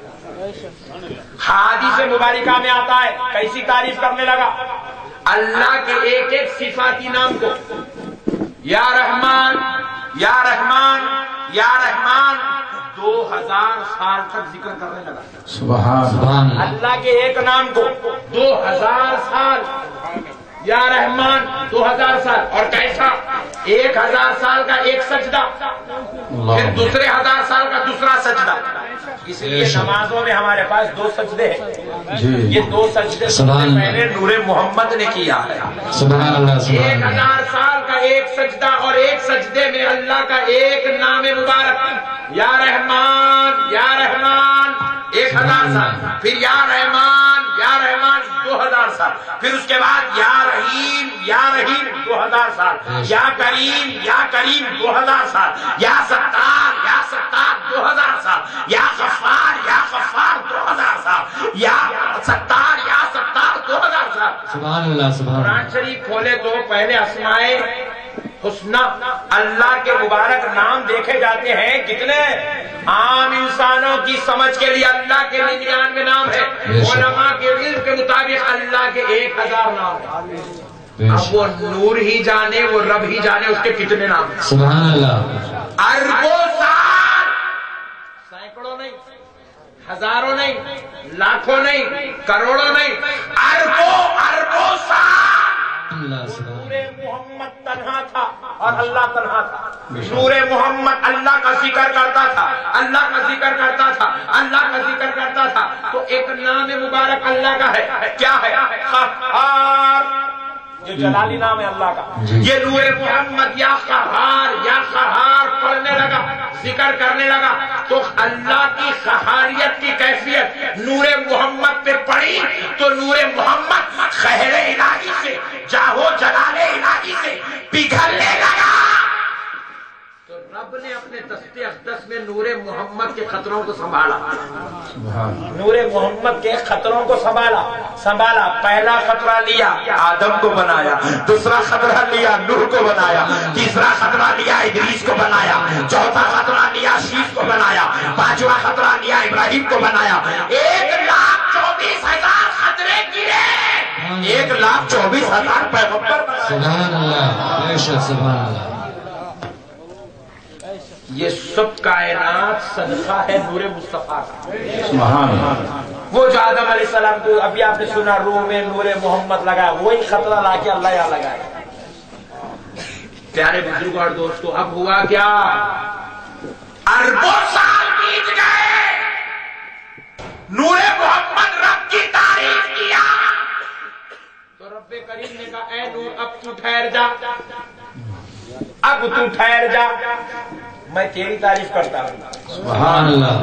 Speaker 1: حدیث مبارکہ میں آتا ہے کیسی تعریف کرنے لگا؟ اللہ کے ایک ایک صفاتی نام کو یا رحمان یا رحمان یا رحمان 2000 سال تک ذکر کرنے لگا۔
Speaker 2: سبحان اللہ،
Speaker 1: اللہ کے ایک نام کو 2000 سال، یا رحمان 2000 سال، اور کیسا؟ 1000 سال کا ایک سجدہ، پھر دوسرے 1000 سال کا دوسرا سجدہ۔ اس لیے نمازوں میں ہمارے پاس 2 سجدے ہیں،
Speaker 2: جی
Speaker 1: یہ 2 سجدے سب سے پہلے نور محمد نے کیا ہے۔
Speaker 3: سبحان اللہ، سبحان اللہ،
Speaker 1: 1000 سال کا ایک سجدہ، اور ایک سجدے میں اللہ کا ایک نام مبارک، یا رحمان یا رحمان 1000 سال، پھر یا رحمان یا رحمان 2000 سال، پھر اس کے بعد یا رحیم 2000 سال، یا کریم 2000 سال، یا ستار 2000 سال، یا غفار 2000 سال، یا ستار 2000 سال۔
Speaker 3: سبحان اللہ، سبحان اللہ،
Speaker 1: قرآن شریف کھولے تو پہلے اسماء حسنہ اللہ کے مبارک نام دیکھے جاتے ہیں کتنے؟ عام انسانوں کی سمجھ کے لیے اللہ کے 99 نام ہے، علماء کے علم کے مطابق اللہ کے 1000 نام ہے۔ اب وہ نور ہی جانے، وہ رب ہی جانے اس کے کتنے نام ہیں۔
Speaker 3: سبحان اللہ،
Speaker 1: اربوں سال، سینکڑوں نہیں، ہزاروں نہیں، لاکھوں نہیں، کروڑوں نہیں، اربوں سال
Speaker 3: اللہ سبحان
Speaker 1: نور محمد تنہا تھا اور اللہ تنہا تھا۔ نور محمد اللہ کا ذکر کرتا تھا، اللہ کا ذکر کرتا تھا، اللہ کا ذکر کرتا تھا۔ تو ایک نام مبارک اللہ کا ہے، کیا ہے؟ قہار، جو جلالی نام ہے اللہ کا۔ یہ نور محمد یا قہار پڑھنے لگا، ذکر کرنے لگا تو اللہ کی قہاریت کی کیفیت نور محمد پہ پڑی تو نور محمد قہر الہی سے، جاہو جلال الہی سے پگھلنے لگا۔ تو رب نے اپنے دست اقدس میں نور محمد کے خطروں کو سنبھالا، نور محمد کے خطروں کو سنبھالا۔ پہلا خطرہ لیا، آدم کو بنایا، دوسرا خطرہ لیا، نوح کو بنایا، تیسرا خطرہ لیا، ادریس کو بنایا، چوتھا خطرہ لیا، شیش کو بنایا، پانچواں خطرہ لیا، ابراہیم کو بنایا۔ 1,24,000 خطرے گرے، 1,24,000 پیغمبر بنائے۔
Speaker 3: سبحان اللہ، بے شک سبحان اللہ۔
Speaker 1: یہ سب کائنات صدقہ ہے نور مصطفیٰ کا۔
Speaker 3: سبحان اللہ،
Speaker 1: وہ جو آدم علیہ السلام کو ابھی آپ نے سنا روح میں نور محمد لگایا، وہی خطرہ لا کے اللہ یہاں لگایا۔ پیارے بزرگ اور دوستو، اب ہوا کیا؟ اربوں سال بیت گئے، نور محمد رب کی تعریف کیا تو رب کریم نے کہا اے نور اب تو ٹھہر جا، اب تو ٹھہر جا، میں تیری تعریف کرتا ہوں۔
Speaker 3: سبحان اللہ،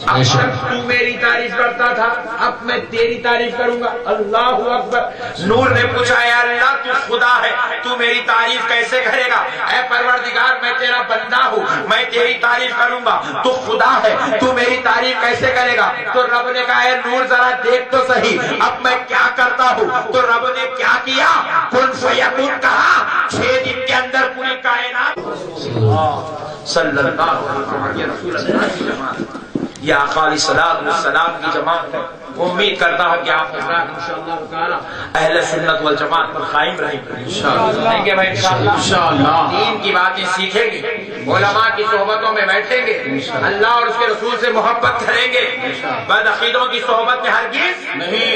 Speaker 1: اب تو میری تعریف کرتا تھا، اب میں تیری تعریف کروں گا۔ اللہ اکبر۔ نور نے پوچھا اے اللہ تو خدا ہے، تو میری تعریف کیسے کرے گا؟ اے پروردگار میں تیرا بندہ ہوں، میں تیری تعریف کروں گا، تو خدا ہے، تو میری تعریف کیسے کرے گا؟ تو رب نے کہا اے نور ذرا دیکھ تو صحیح اب میں کیا کرتا ہوں۔ تو رب نے کیا کیا؟ کن فیکون کہا، 6 دن کے اندر پوری کائنات صلی اللہ علیہ وسلم یا آقا علیہ السلام کی جماعت ہے۔ امید کرتا ہوں کہ آپ حضرات انشاءاللہ تعالی اہل سنت والجماعت پر قائم رہیں گے انشاءاللہ، دین کی باتیں سیکھیں گے، علماء کی صحبتوں میں بیٹھیں گے، اللہ اور اس کے رسول سے محبت کریں گے، بد عقیدوں کی صحبت میں ہرگز نہیں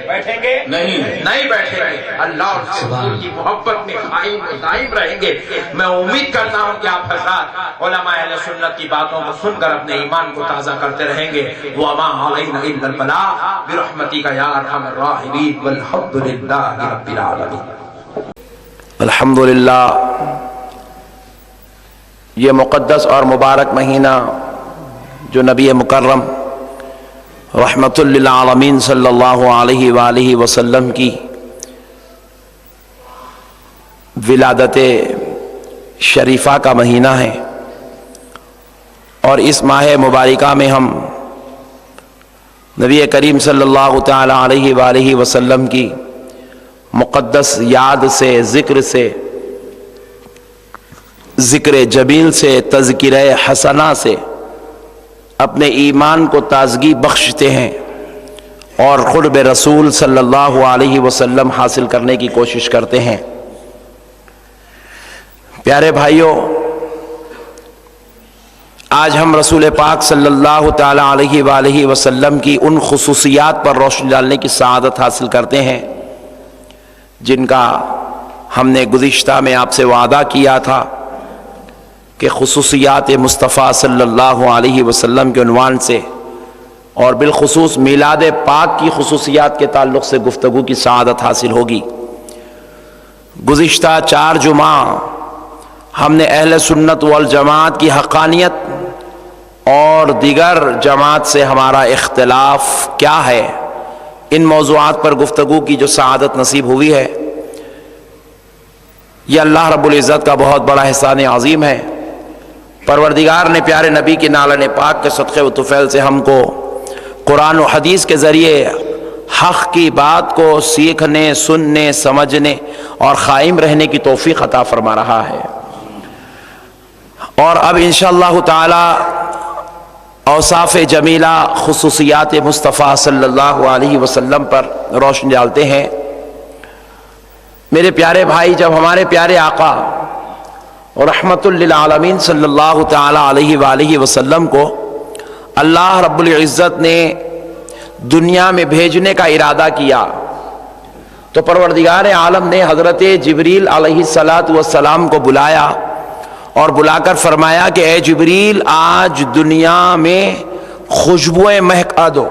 Speaker 1: بیٹھیں گے، نہیں بیٹھیں گے، اللہ اور اس کے رسول کی محبت میں قائم و دائم رہیں گے۔ میں امید کرتا ہوں کہ آپ حضرات علماء اہل سنت کی باتوں کو سن کر اپنے ایمان کو تازہ کرتے رہیں گے۔ وَمَا عَلَيْنَا إِلَّا الْبَلَاغُ بِرَحْمَتِكَ يَا أَرْحَمَ الرَّاحِمِينَ وَالْحَمْدُ لِلَّهِ رَبِّ الْعَالَمِينَ۔
Speaker 4: الحمدللہ، یہ مقدس اور مبارک مہینہ جو نبی مکرم رحمت للعالمین صلی اللہ علیہ وآلہ وسلم کی ولادت شریفہ کا مہینہ ہے، اور اس ماہ مبارکہ میں ہم نبی کریم صلی اللہ تعالی علیہ وآلہ وسلم کی مقدس یاد سے، ذکر سے، ذکر جمیل سے، تذکرہ حسنہ سے اپنے ایمان کو تازگی بخشتے ہیں اور قرب رسول صلی اللہ علیہ وسلم حاصل کرنے کی کوشش کرتے ہیں۔ پیارے بھائیوں، آج ہم رسول پاک صلی اللہ تعالی علیہ وآلہ وسلم کی ان خصوصیات پر روشنی ڈالنے کی سعادت حاصل کرتے ہیں جن کا ہم نے گزشتہ میں آپ سے وعدہ کیا تھا کہ خصوصیات مصطفیٰ صلی اللہ علیہ وسلم کے عنوان سے اور بالخصوص میلاد پاک کی خصوصیات کے تعلق سے گفتگو کی سعادت حاصل ہوگی۔ گزشتہ 4 جمعہ ہم نے اہل سنت والجماعت کی حقانیت اور دیگر جماعت سے ہمارا اختلاف کیا ہے، ان موضوعات پر گفتگو کی جو سعادت نصیب ہوئی ہے، یہ اللہ رب العزت کا بہت بڑا احسان عظیم ہے۔ پروردگار نے پیارے نبی کی نالن پاک کے صدقے و طفیل سے ہم کو قرآن و حدیث کے ذریعے حق کی بات کو سیکھنے، سننے، سمجھنے اور قائم رہنے کی توفیق عطا فرما رہا ہے۔ اور اب انشاءاللہ تعالی اوصاف جمیلہ، خصوصیات مصطفیٰ صلی اللہ علیہ وسلم پر روشنی ڈالتے ہیں۔ میرے پیارے بھائی، جب ہمارے پیارے آقا رحمت للعالمین صلی اللہ تعالی علیہ وآلہ وسلم کو اللہ رب العزت نے دنیا میں بھیجنے کا ارادہ کیا تو پروردگار عالم نے حضرت جبریل علیہ السلام کو بلایا اور بلا کر فرمایا کہ اے جبریل، آج دنیا میں خوشبوئیں مہکا دو،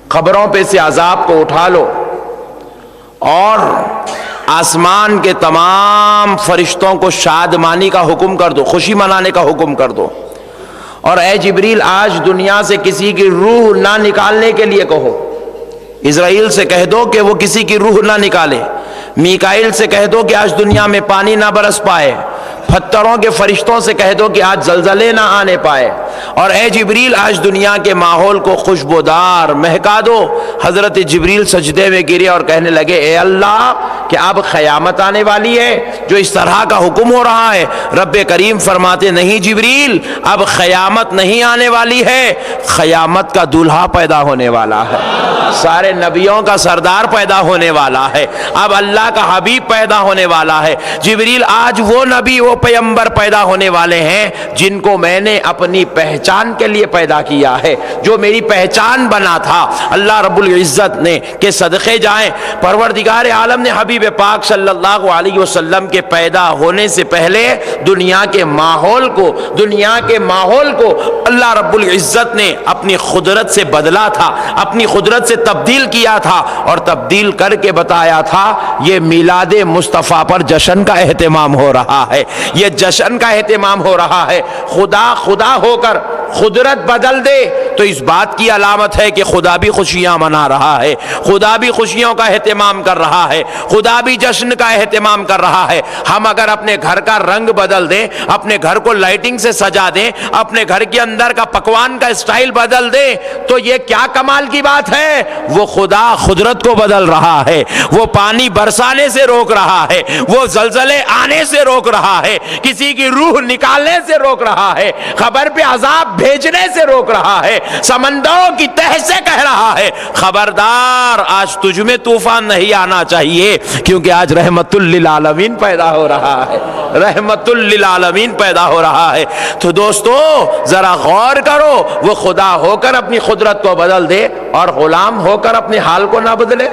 Speaker 4: قبروں پہ سے عذاب کو اٹھا لو اور آسمان کے تمام فرشتوں کو شادمانی کا حکم کر دو، خوشی منانے کا حکم کر دو، اور اے جبریل آج دنیا سے کسی کی روح نہ نکالنے کے لیے کہو، اسرائیل سے کہہ دو کہ وہ کسی کی روح نہ نکالے، میکائیل سے کہہ دو کہ آج دنیا میں پانی نہ برس پائے، پتھروں کے فرشتوں سے کہہ دو کہ آج زلزلے نہ آنے پائے، اور اے جبریل آج دنیا کے ماحول کو خوشبودار مہکا دو۔ حضرت جبریل سجدے میں گرے اور کہنے لگے اے اللہ، کہ اب قیامت آنے والی ہے جو اس طرح کا حکم ہو رہا ہے؟ رب کریم فرماتے نہیں جبریل، اب قیامت نہیں آنے والی ہے، قیامت کا دولہا پیدا ہونے والا ہے، سارے نبیوں کا سردار پیدا ہونے والا ہے، اب اللہ کا حبیب پیدا ہونے والا ہے۔ جبریل آج وہ نبی، وہ پیغمبر پیدا ہونے والے ہیں جن کو میں نے اپنی پہچان کے لیے پیدا کیا ہے، جو میری پہچان بنا تھا۔ اللہ رب العزت نے کہ صدقے جائیں، پروردگار عالم نے حبیب پاک صلی اللہ علیہ وسلم کے پیدا ہونے سے پہلے دنیا کے ماحول کو اللہ رب العزت نے اپنی قدرت سے بدلا تھا، اپنی قدرت سے تبدیل کیا تھا، اور تبدیل کر کے بتایا تھا یہ میلاد مصطفیٰ پر جشن کا اہتمام ہو رہا ہے، یہ جشن کا اہتمام ہو رہا ہے۔ خدا ہو کر قدرت بدل دے تو اس بات کی علامت ہے کہ خدا بھی خوشیاں منا رہا ہے، خدا بھی خوشیوں کا اہتمام کر رہا ہے، خدا بھی جشن کا اہتمام کر رہا ہے۔ ہم اگر اپنے گھر کا رنگ بدل دیں، اپنے گھر کو لائٹنگ سے سجا دیں، اپنے گھر کے اندر کا پکوان کا اسٹائل بدل دیں تو یہ کیا کمال کی بات ہے؟ وہ خدا قدرت کو بدل رہا ہے، وہ پانی برسانے سے روک رہا ہے، وہ زلزلے آنے سے روک رہا ہے، کسی کی روح نکالنے سے روک رہا ہے، خبر پہ عذاب بھیجنے سے روک رہا ہے، سمندروں کی تہ سے کہہ رہا ہے خبردار آج تجھ میں طوفان نہیں آنا چاہیے، کیونکہ آج رحمت للعالمین پیدا ہو رہا ہے، رحمت للعالمین پیدا ہو رہا ہے۔ تو دوستو ذرا غور کرو، وہ خدا ہو کر اپنی قدرت کو بدل دے اور غلام ہو کر اپنے حال کو نہ بدلے،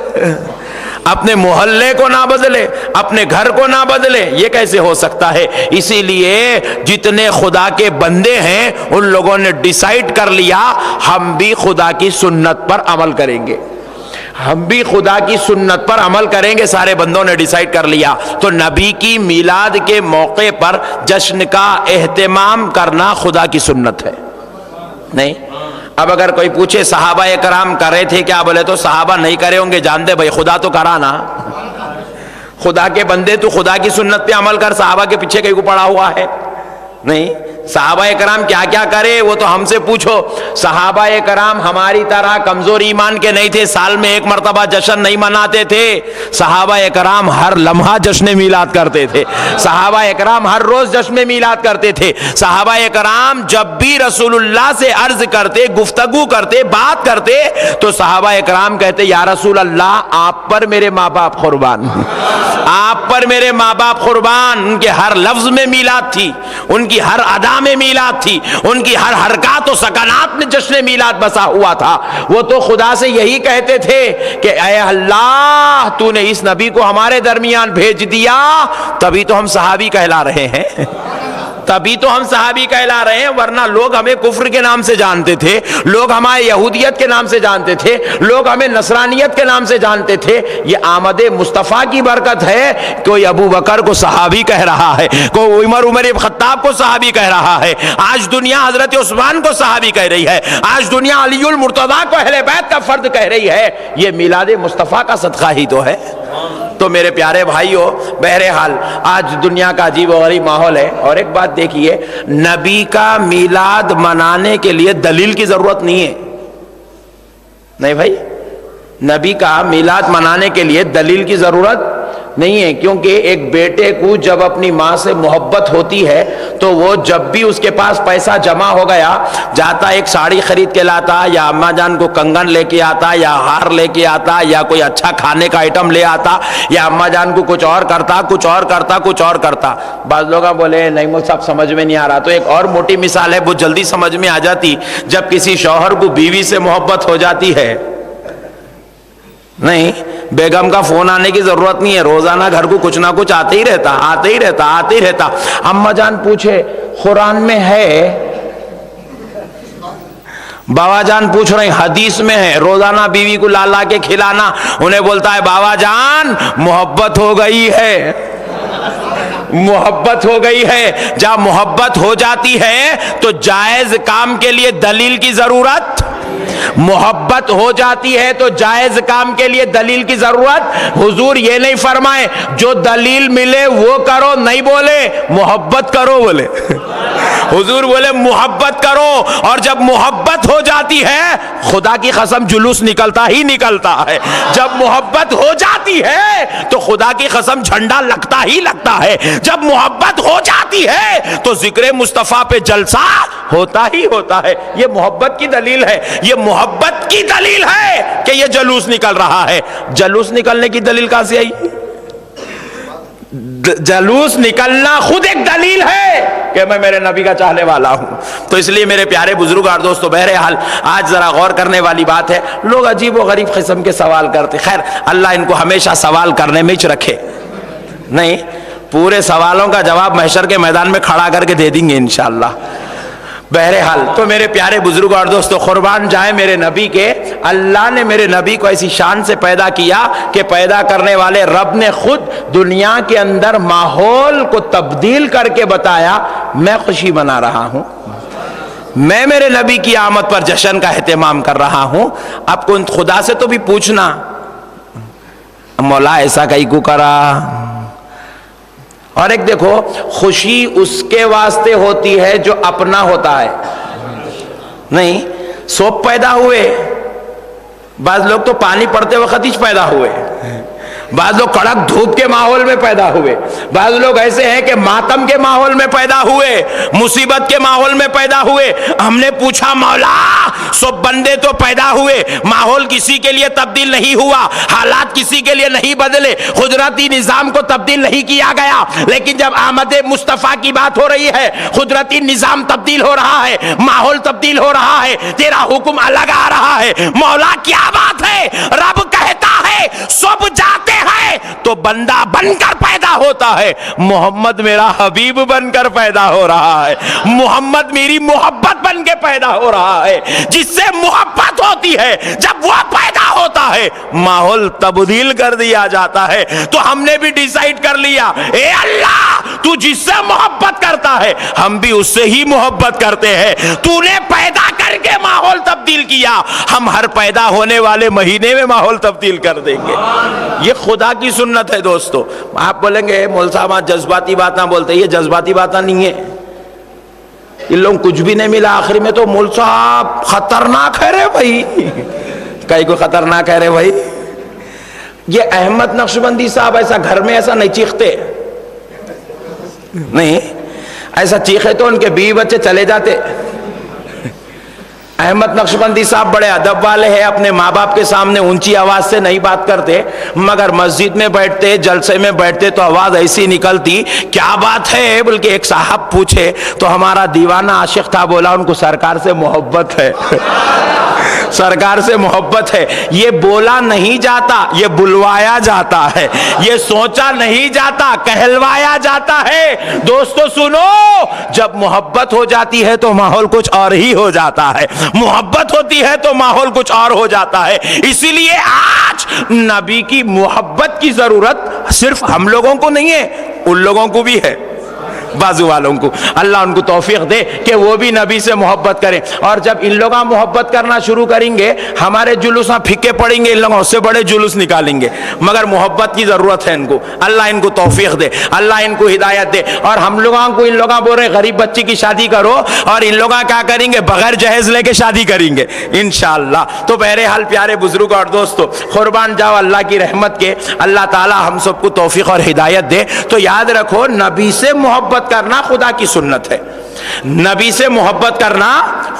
Speaker 4: اپنے محلے کو نہ بدلے، اپنے گھر کو نہ بدلے، یہ کیسے ہو سکتا ہے؟ اسی لیے جتنے خدا کے بندے ہیں ان لوگوں نے ڈیسائیڈ کر لیا ہم بھی خدا کی سنت پر عمل کریں گے، ہم بھی خدا کی سنت پر عمل کریں گے، سارے بندوں نے ڈیسائیڈ کر لیا۔ تو نبی کی میلاد کے موقع پر جشن کا اہتمام کرنا خدا کی سنت ہے، نہیں؟ اب اگر کوئی پوچھے صحابہ کرام کر رہے تھے کیا؟ بولے تو صحابہ نہیں کرے ہوں گے، جان دے بھائی خدا تو کرا نا، خدا کے بندے تو خدا کی سنت پہ عمل کر، صحابہ کے پیچھے کہیں کو پڑا ہوا ہے؟ نہیں۔ صحابہ کرام کیا کیا کرے وہ تو ہم سے پوچھو۔ صحابہ کرام ہماری طرح کمزور ایمان کے نہیں تھے، سال میں ایک مرتبہ جشن نہیں مناتے تھے، صحابہ کرام ہر لمحہ جشن میلاد کرتے تھے، صحابہ کرام ہر روز جشن میلاد کرتے تھے، صحابہ کرام جب بھی رسول اللہ سے عرض کرتے، گفتگو کرتے، بات کرتے تو صحابہ کرام کہتے یا رسول اللہ آپ پر میرے ماں باپ قربان، آپ پر میرے ماں باپ قربان۔ ان کے ہر لفظ میں میلاد تھی، ان کی ہر ادا میں میلاد تھی، ان کی ہر حرکات و سکنات میں جشن میلاد بسا ہوا تھا۔ وہ تو خدا سے یہی کہتے تھے کہ اے اللہ تو نے اس نبی کو ہمارے درمیان بھیج دیا، تبھی تو ہم صحابی کہلا رہے ہیں، تبھی تو ہم صحابی کہلا رہے ہیں، ورنہ لوگ ہمیں کفر کے نام سے جانتے تھے، لوگ ہمیں یہودیت کے نام سے جانتے تھے، لوگ ہمیں نصرانیت کے نام سے جانتے تھے۔ یہ آمد مصطفیٰ کی برکت ہے، کوئی ابو بکر کو صحابی کہہ رہا ہے، کوئی عمر ابن خطاب کو صحابی کہہ رہا ہے، آج دنیا حضرت عثمان کو صحابی کہہ رہی ہے، آج دنیا علی المرتضیٰ کو اہل بیت کا فرد کہہ رہی ہے۔ یہ میلاد مصطفیٰ کا صدقہ ہی تو ہے۔ تو میرے پیارے بھائیو، بہرحال آج دنیا کا عجیب و غریب ماحول ہے۔ اور ایک بات دیکھیے، نبی کا میلاد منانے کے لیے دلیل کی ضرورت نہیں ہے، نہیں بھائی، نبی کا میلاد منانے کے لیے دلیل کی ضرورت نہیں ہے، کیونکہ ایک بیٹے کو جب اپنی ماں سے محبت ہوتی ہے تو وہ جب بھی اس کے پاس پیسہ جمع ہو گیا جاتا، ایک ساڑی خرید کے لاتا، یا اماں جان کو کنگن لے کے آتا، یا ہار لے کے آتا، یا کوئی اچھا کھانے کا آئٹم لے آتا، یا اماں جان کو کچھ اور کرتا، کچھ اور کرتا، کچھ اور کرتا۔ بعض لوگ بولے نہیں مجھ صاحب سمجھ میں نہیں آ رہا، تو ایک اور موٹی مثال ہے، وہ جلدی سمجھ میں آ جاتی، جب کسی شوہر کو بیوی سے محبت ہو جاتی ہے، نہیں بیگم کا فون آنے کی ضرورت نہیں ہے، روزانہ گھر کو کچھ نہ کچھ آتے ہی رہتا۔ اماں جان پوچھے قرآن میں ہے، بابا جان پوچھ رہے ہیں حدیث میں ہے، روزانہ بیوی کو لا کے کھلانا، انہیں بولتا ہے بابا جان محبت ہو گئی ہے، محبت ہو گئی ہے۔ جب محبت ہو جاتی ہے تو جائز کام کے لیے دلیل کی ضرورت، محبت ہو جاتی ہے تو جائز کام کے لیے دلیل کی ضرورت۔ حضور یہ نہیں فرمائے جو دلیل ملے وہ کرو، نہیں بولے محبت کرو، بولے حضور بولے محبت کرو، اور جب محبت ہو جاتی ہے خدا کی قسم جلوس نکلتا ہی نکلتا ہے، جب محبت ہو جاتی ہے تو خدا کی قسم جھنڈا لگتا ہی لگتا ہے، جب محبت ہو جاتی ہے تو ذکر مصطفیٰ پہ جلسہ ہوتا ہی ہوتا ہے۔ یہ محبت کی دلیل ہے، یہ محبت کی دلیل ہے کہ یہ جلوس نکل رہا ہے۔ جلوس نکلنے کی دلیل کہاں سے آئی؟ جلوس نکلنا خود ایک دلیل ہے کہ میں میرے نبی کا چاہنے والا ہوں۔ تو اس لیے میرے پیارے بزرگ اور دوستو، بہرحال آج ذرا غور کرنے والی بات ہے، لوگ عجیب و غریب قسم کے سوال کرتے، خیر اللہ ان کو ہمیشہ سوال کرنے میں ہی رکھے، نہیں پورے سوالوں کا جواب محشر کے میدان میں کھڑا کر کے دے دیں گے انشاءاللہ۔ بہرحال تو میرے پیارے بزرگ اور دوستو، قربان جائیں میرے نبی کے، اللہ نے میرے نبی کو ایسی شان سے پیدا کیا کہ پیدا کرنے والے رب نے خود دنیا کے اندر ماحول کو تبدیل کر کے بتایا، میں خوشی منا رہا ہوں، میں میرے نبی کی آمد پر جشن کا اہتمام کر رہا ہوں۔ اب کو خدا سے تو بھی پوچھنا مولا ایسا کئی کو کرا، اور ایک دیکھو خوشی اس کے واسطے ہوتی ہے جو اپنا ہوتا ہے، نہیں سوپ پیدا ہوئے، بعض لوگ تو پانی پڑتے وقت ہی پیدا ہوئے، بعض لوگ کڑک دھوپ کے ماحول میں پیدا ہوئے، بعض لوگ ایسے ہیں کہ ماتم کے ماحول میں پیدا ہوئے، مصیبت کے ماحول میں پیدا ہوئے۔ ہم نے پوچھا مولا سب بندے تو پیدا ہوئے، ماحول کسی کے لیے تبدیل نہیں ہوا، حالات کسی کے لیے نہیں بدلے، قدرتی نظام کو تبدیل نہیں کیا گیا، لیکن جب آمد مصطفیٰ کی بات ہو رہی ہے قدرتی نظام تبدیل ہو رہا ہے، ماحول تبدیل ہو رہا ہے، تیرا حکم الگ آ رہا ہے۔ مولا کیا بات ہے، رب کہتا ہے سب جاتے ہیں تو بندہ بن کر پیدا ہوتا ہے، محمد میرا حبیب بن کر پیدا ہو رہا ہے، محمد میری محبت بن کے پیدا ہو رہا ہے۔ جس سے محبت ہوتی ہے جب وہ پیدا ہوتا ہے ماحول تبدیل کر دیا جاتا ہے۔ تو ہم نے بھی ڈیسائیڈ کر لیا، اے اللہ تو جس سے محبت کرتا ہے ہم بھی اس سے ہی محبت کرتے ہیں، تو نے پیدا کر کے ماحول تبدیل کیا، ہم ہر پیدا ہونے والے مہینے میں ماحول تبدیل کر دیں گے۔ یہ خدا کی سنت ہے دوستو۔ آپ بولیں گے مول صاحب جذباتی بات نہ بولتے، یہ جذباتی بات نہیں ہے، ان لوگ کچھ بھی نہیں ملا آخری میں تو مول صاحب خطرناک ہے رے بھائی، کئی کو خطرناک ہے رے بھائی۔ یہ احمد نقشبندی صاحب ایسا گھر میں ایسا نہیں چیختے، نہیں ایسا چیخے تو ان کے بیوی بچے چلے جاتے۔ احمد نقشبندی صاحب بڑے ادب والے ہیں، اپنے ماں باپ کے سامنے اونچی آواز سے نہیں بات کرتے، مگر مسجد میں بیٹھتے جلسے میں بیٹھتے تو آواز ایسی نکلتی، کیا بات ہے بلکہ ایک صاحب پوچھے تو ہمارا دیوانہ عاشق تھا، بولا ان کو سرکار سے محبت ہے، سرکار سے محبت ہے۔ یہ بولا نہیں جاتا، یہ بلوایا جاتا ہے، یہ سوچا نہیں جاتا، کہلوایا جاتا ہے۔ دوستو سنو، جب محبت ہو جاتی ہے تو ماحول کچھ اور ہی ہو جاتا ہے، محبت ہوتی ہے تو ماحول کچھ اور ہو جاتا ہے۔ اسی لیے آج نبی کی محبت کی ضرورت صرف ہم لوگوں کو نہیں ہے، ان لوگوں کو بھی ہے۔ بازو والوں کو. اللہ ان کو توفیق دے کہ وہ بھی نبی سے محبت کریں. اور جب ان لوگ محبت کرنا شروع کریں گے ہمارے جلوس پھیکے پڑیں گے, ان لوگوں سے بڑے جلوس نکالیں گے, مگر محبت کی ضرورت ہے ان کو. اللہ ان کو توفیق دے, اللہ ان کو ہدایت دے. اور ہم لوگوں کو ان لوگوں بول رہے غریب بچی کی شادی کرو, اور ان لوگ کیا کریں گے بغیر جہیز لے کے شادی کریں گے انشاءاللہ. تو بہرحال پیارے بزرگ اور دوستو, قربان جاؤ اللہ کی رحمت کے, اللہ تعالی ہم سب کو توفیق اور ہدایت دے. تو یاد رکھو نبی سے محبت کرنا خدا کی سنت ہے, نبی سے محبت کرنا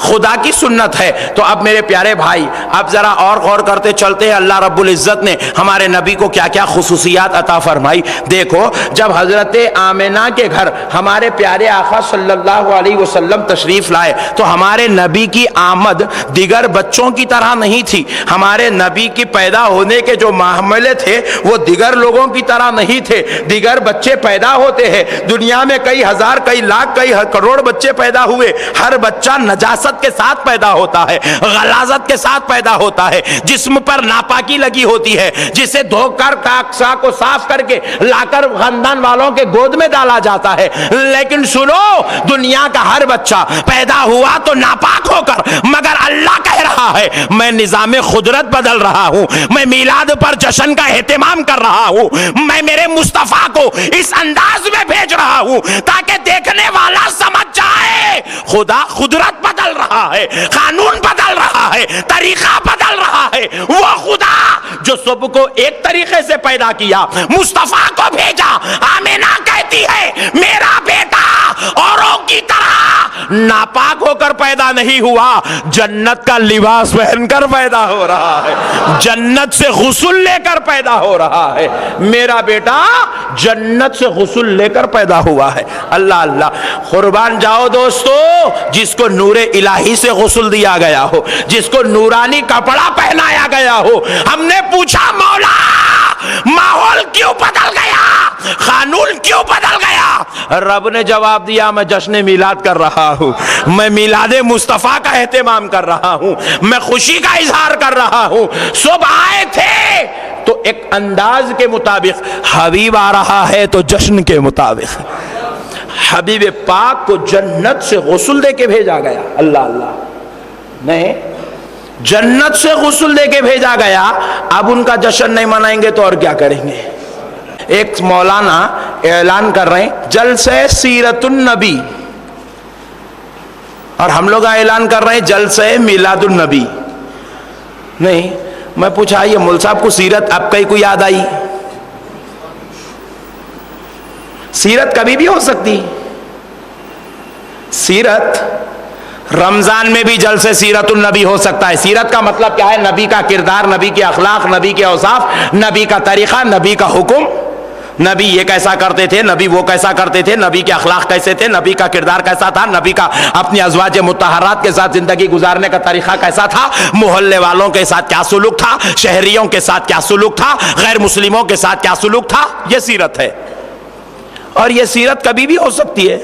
Speaker 4: خدا کی سنت ہے. تو اب میرے پیارے بھائی اب ذرا اور غور کرتے چلتے ہیں اللہ رب العزت نے ہمارے نبی کو کیا کیا خصوصیات عطا فرمائی. دیکھو جب حضرت آمنہ کے گھر ہمارے پیارے آقا صلی اللہ علیہ وسلم تشریف لائے تو ہمارے نبی کی آمد دیگر بچوں کی طرح نہیں تھی. ہمارے نبی کی پیدا ہونے کے جو معاملے تھے وہ دیگر لوگوں کی طرح نہیں تھے. دیگر بچے پیدا ہوتے ہیں دنیا میں, کئی ہزار کئی لاکھ کئی کروڑ بچے پیدا ہوئے, ہر بچہ نجاست کے ساتھ پیدا ہوتا ہے, غلاظت کے ساتھ پیدا ہوتا ہے, جسم پر ناپاکی لگی ہوتی ہے, جسے دھو کر کاکسا کو صاف کر کے لا کر خاندان والوں کے گود میں ڈالا جاتا ہے. لیکن سنو, دنیا کا ہر بچہ پیدا ہوا تو ناپاک ہو کر, مگر اللہ کہہ رہا ہے میں نظام قدرت بدل رہا ہوں, میں میلاد پر جشن کا اہتمام کر رہا ہوں, میں میرے مصطفیٰ کو اس انداز میں بھیج رہا ہوں تاکہ دیکھنے والا سمجھ جائے خدا قدرت بدل رہا ہے, قانون بدل رہا ہے, طریقہ بدل رہا ہے. وہ خدا جو سب کو ایک طریقے سے پیدا کیا, مصطفیٰ کو بھیجا. آمینہ کہتی ہے میرا بیٹا اوروں کی طرح ناپاک ہو کر پیدا نہیں ہوا, جنت کا لباس پہن کر پیدا ہو رہا ہے, جنت سے غسل لے کر پیدا ہو رہا ہے. میرا بیٹا جنت سے غسل لے کر پیدا ہوا ہے. اللہ اللہ, قربان جاؤ دوستو, جس کو نور الہی سے غسل دیا گیا ہو, جس کو نورانی کپڑا پہنایا گیا ہو. ہم نے پوچھا مولا ماحول کیوں بدل گیا, قانون کیوں بدل گیا؟ رب نے جواب دیا میں جشن میلاد کر رہا ہوں, میں میلاد مصطفیٰ کا اہتمام کر رہا ہوں, میں خوشی کا اظہار کر رہا ہوں. سب آئے تھے تو ایک انداز کے مطابق, حبیب آ رہا ہے تو جشن کے مطابق. حبیب پاک کو جنت سے غسل دے کے بھیجا گیا. اللہ اللہ, نہیں جنت سے غسل دے کے بھیجا گیا. اب ان کا جشن نہیں منائیں گے تو اور کیا کریں گے؟ ایک مولانا اعلان کر رہے ہیں جلسہ سیرت النبی, اور ہم لوگ اعلان کر رہے ہیں جلسہ میلاد النبی. نہیں, میں پوچھا یہ مول صاحب کو سیرت اب کئی کو یاد آئی؟ سیرت کبھی بھی ہو سکتی. سیرت رمضان میں بھی جلسے سیرت النبی ہو سکتا ہے. سیرت کا مطلب کیا ہے؟ نبی کا کردار, نبی کے اخلاق, نبی کے اوصاف, نبی کا طریقہ, نبی کا حکم. نبی یہ کیسا کرتے تھے, نبی وہ کیسا کرتے تھے, نبی کے اخلاق کیسے تھے, نبی کا کردار کیسا تھا, نبی کا اپنی ازواج مطہرات کے ساتھ زندگی گزارنے کا طریقہ کیسا تھا, محلے والوں کے ساتھ کیا سلوک تھا, شہریوں کے ساتھ کیا سلوک تھا, غیر مسلموں کے ساتھ کیا سلوک تھا. یہ سیرت ہے. اور یہ سیرت کبھی بھی ہو سکتی ہے.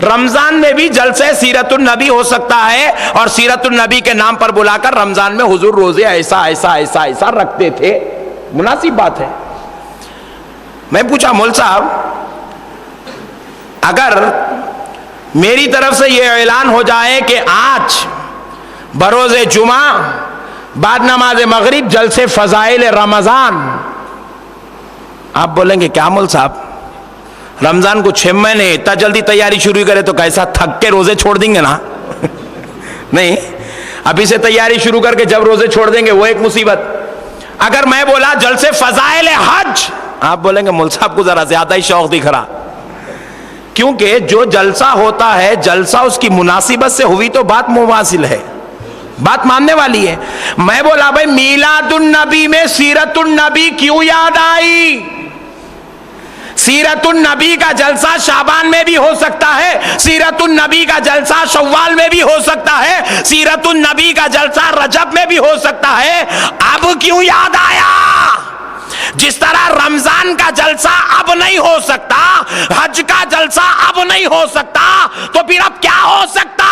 Speaker 4: رمضان میں بھی جلسے سیرت النبی ہو سکتا ہے, اور سیرت النبی کے نام پر بلا کر رمضان میں حضور روزے ایسا ایسا ایسا ایسا رکھتے تھے. مناسب بات ہے. میں پوچھا مول صاحب اگر میری طرف سے یہ اعلان ہو جائے کہ آج بروز جمعہ بعد نماز مغرب جلسے فضائل رمضان, آپ بولیں گے کیا مول صاحب رمضان کو 6 مہینے اتنا جلدی تیاری شروع کرے تو کیسا تھک کے روزے چھوڑ دیں گے نا؟ نہیں, ابھی سے تیاری شروع کر کے جب روزے چھوڑ دیں گے وہ ایک مصیبت. اگر میں بولا جلسے فضائل حج, آپ بولیں گے مول صاحب کو ذرا زیادہ ہی شوق دکھ رہا, کیونکہ جو جلسہ ہوتا ہے جلسہ اس کی مناسبت سے ہوئی تو بات مواصل ہے, بات ماننے والی ہے. میں بولا بھائی میلاد النبی میں سیرت النبی کیوں یاد آئی؟ سیرت النبی کا جلسہ شعبان میں بھی ہو سکتا ہے, سیرت النبی کا جلسہ شوال میں بھی ہو سکتا ہے, سیرت النبی کا جلسہ رجب میں بھی ہو سکتا ہے. اب کیوں یاد آیا؟ جس طرح رمضان کا جلسہ اب نہیں ہو سکتا, حج کا جلسہ اب نہیں ہو سکتا, تو پھر اب کیا ہو سکتا؟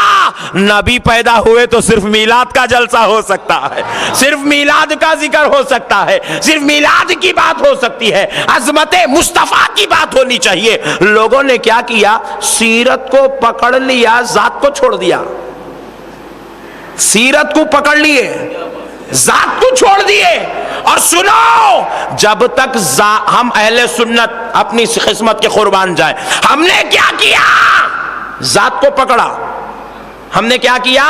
Speaker 4: نبی پیدا ہوئے تو صرف میلاد کا جلسہ ہو سکتا ہے، صرف میلاد کا ذکر ہو سکتا ہے، صرف میلاد کی بات ہو سکتی ہے، عظمت مصطفیٰ کی بات ہونی چاہیے۔ لوگوں نے کیا کیا؟ سیرت کو پکڑ لیا، ذات کو چھوڑ دیا۔ سیرت کو پکڑ لیے، ذات کو چھوڑ دیے۔ اور سنو، جب تک ہم اہل سنت اپنی قسمت کے قربان جائیں، ہم نے کیا کیا؟ ذات کو پکڑا۔ ہم نے کیا کیا؟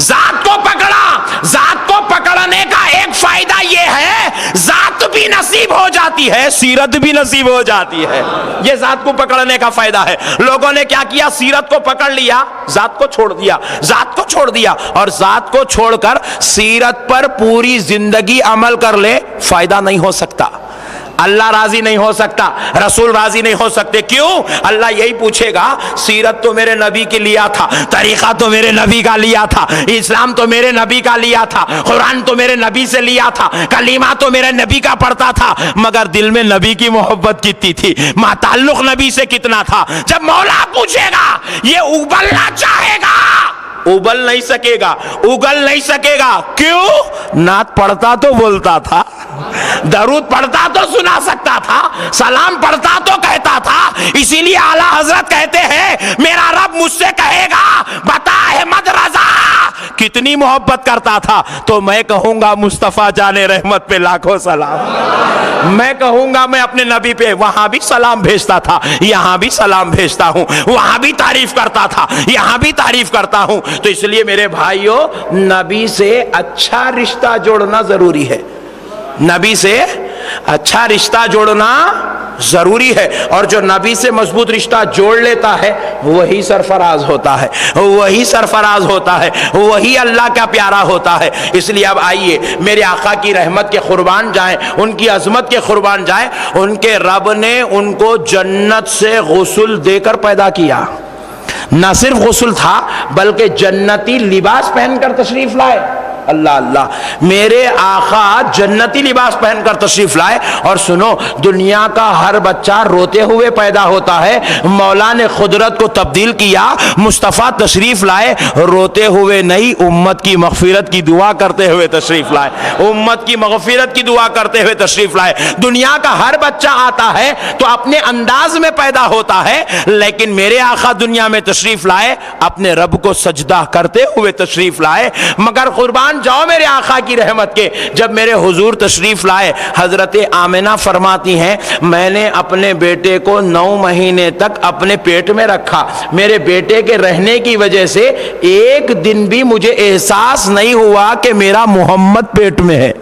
Speaker 4: ذات کو پکڑا۔ ذات کو پکڑنے کا ایک فائدہ یہ ہے، ذات بھی نصیب ہو جاتی ہے، سیرت بھی نصیب ہو جاتی ہے۔ یہ ذات کو پکڑنے کا فائدہ ہے۔ لوگوں نے کیا کیا؟ سیرت کو پکڑ لیا، ذات کو چھوڑ دیا، ذات کو چھوڑ دیا، اور ذات کو چھوڑ کر سیرت پر پوری زندگی عمل کر لے، فائدہ نہیں ہو سکتا۔ اللہ راضی نہیں ہو سکتا، رسول راضی نہیں ہو سکتے۔ کیوں؟ اللہ یہی پوچھے گا، سیرت تو میرے نبی کی لیا تھا، طریقہ تو میرے نبی کا لیا تھا، اسلام تو میرے نبی کا لیا تھا، قرآن تو میرے نبی سے لیا تھا، کلمہ تو میرے نبی کا پڑھتا تھا، مگر دل میں نبی کی محبت کتنی تھی، ماں تعلق نبی سے کتنا تھا۔ جب مولا پوچھے گا، یہ اگلنا چاہے گا، اگل نہیں سکے گا، اگل نہیں سکے گا۔ کیوں؟ نعت پڑھتا تو بولتا تھا، درود پڑھتا تو سنا سکتا تھا، سلام پڑھتا تو کہتا تھا۔ اسی لیے اعلیٰ حضرت کہتے ہیں، میرا رب مجھ سے کہے گا، بتا احمد رضا کتنی محبت کرتا تھا، تو میں کہوں گا مصطفیٰ جان رحمت پہ لاکھوں سلام۔ میں کہوں گا میں اپنے نبی پہ وہاں بھی سلام بھیجتا تھا، یہاں بھی سلام بھیجتا ہوں، وہاں بھی تعریف کرتا تھا، یہاں بھی تعریف کرتا ہوں۔ تو اس لیے میرے بھائیوں، نبی سے اچھا رشتہ جوڑنا ضروری ہے، نبی سے اچھا رشتہ جوڑنا ضروری ہے، اور جو نبی سے مضبوط رشتہ جوڑ لیتا ہے وہی سرفراز ہوتا ہے، وہی سرفراز ہوتا ہے، وہی اللہ کا پیارا ہوتا ہے۔ اس لیے اب آئیے میرے آقا کی رحمت کے قربان جائیں، ان کی عظمت کے قربان جائیں۔ ان کے رب نے ان کو جنت سے غسل دے کر پیدا کیا، نہ صرف غسل تھا بلکہ جنتی لباس پہن کر تشریف لائے۔ اللہ اللہ، میرے آقا جنتی لباس پہن کر تشریف لائے۔ اور سنو، دنیا کا ہر بچہ روتے ہوئے پیدا ہوتا ہے، مولا نے قدرت کو تبدیل کیا، مصطفیٰ تشریف لائے، روتے ہوئے نہیں، امت کی مغفرت کی دعا کرتے ہوئے تشریف لائے، امت کی مغفرت کی دعا کرتے ہوئے تشریف لائے۔ دنیا کا ہر بچہ آتا ہے تو اپنے انداز میں پیدا ہوتا ہے، لیکن میرے آقا دنیا میں تشریف لائے، اپنے رب کو سجدہ کرتے ہوئے تشریف لائے۔ مگر قربان جاؤ میرے آقا کی رحمت کے، جب میرے حضور تشریف لائے، حضرت آمنہ فرماتی ہیں، میں نے اپنے بیٹے کو 9 مہینے تک اپنے پیٹ میں رکھا، میرے بیٹے کے رہنے کی وجہ سے ایک دن بھی مجھے احساس نہیں ہوا کہ میرا محمد پیٹ میں ہے۔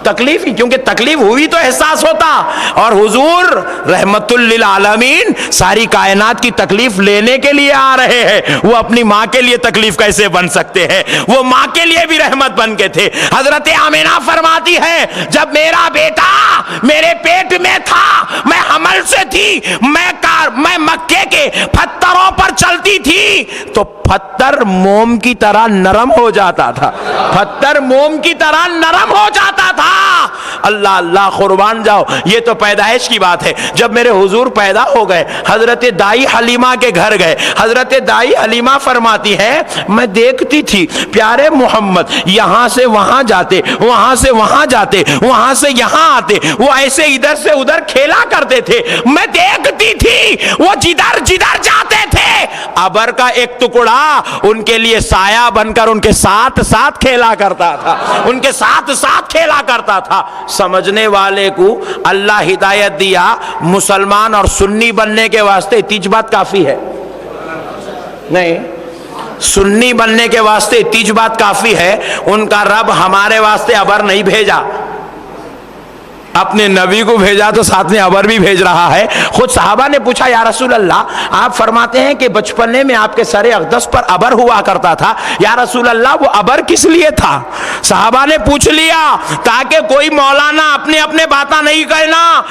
Speaker 4: تکلیف ہی، کیونکہ تکلیف ہوئی تو احساس ہوتا، اور حضور رحمت للعالمین ساری کائنات کی تکلیف لینے کے لیے آ رہے ہیں، وہ اپنی ماں کے لیے تکلیف کیسے بن سکتے ہیں؟ وہ ماں کے لیے بھی رحمت بن کے تھے۔ حضرت آمنہ فرماتی ہے، جب میرا بیٹا میرے پیٹ میں تھا، میں حمل سے تھی، میں مکے کے پتھروں پر چلتی تھی تو پتھر موم کی طرح نرم ہو جاتا تھا، پتھر موم کی طرح نرم ہو جاتا تھا۔ اللہ اللہ، قربان جاؤ، یہ تو پیدائش کی بات ہے۔ جب میرے حضور پیدا ہو گئے، حضرت دائی حلیمہ کے گھر گئے، حضرت دائی حلیمہ فرماتی ہے، میں دیکھتی تھی پیارے محمد یہاں سے وہاں جاتے، وہاں سے وہاں جاتے، وہاں سے یہاں آتے، وہ ایسے ادھر سے ادھر کھیلا کرتے تھے، میں دیکھتی تھی وہ جدھر جدھر جاتے تھے ابر کا ایک ٹکڑا ان کے لیے سایہ بن کر ان کے ساتھ ساتھ کھیلا کرتا تھا، ان کے ساتھ ساتھ کھیلا کرتا تھا۔ سمجھنے والے کو اللہ ہدایت دیا، مسلمان اور سنی بننے کے واسطے تیج بات کافی ہے نہیں، سنی بننے کے واسطے تیج بات کافی ہے۔ ان کا رب ہمارے واسطے ابر نہیں بھیجا، اپنے نبی کو بھیجا تو ساتھ میں ابر بھی بھیج رہا ہے۔ خود صحابہ نے پوچھا، یا رسول اللہ، آپ فرماتے ہیں کہ بچپنے میں آپ کے سر اقدس پر ابر ہوا کرتا تھا، یا رسول اللہ وہ ابر کس لیے تھا؟ صحابہ نے پوچھ لیا تاکہ کوئی مولانا اپنے اپنے باتیں نہیں کہنا،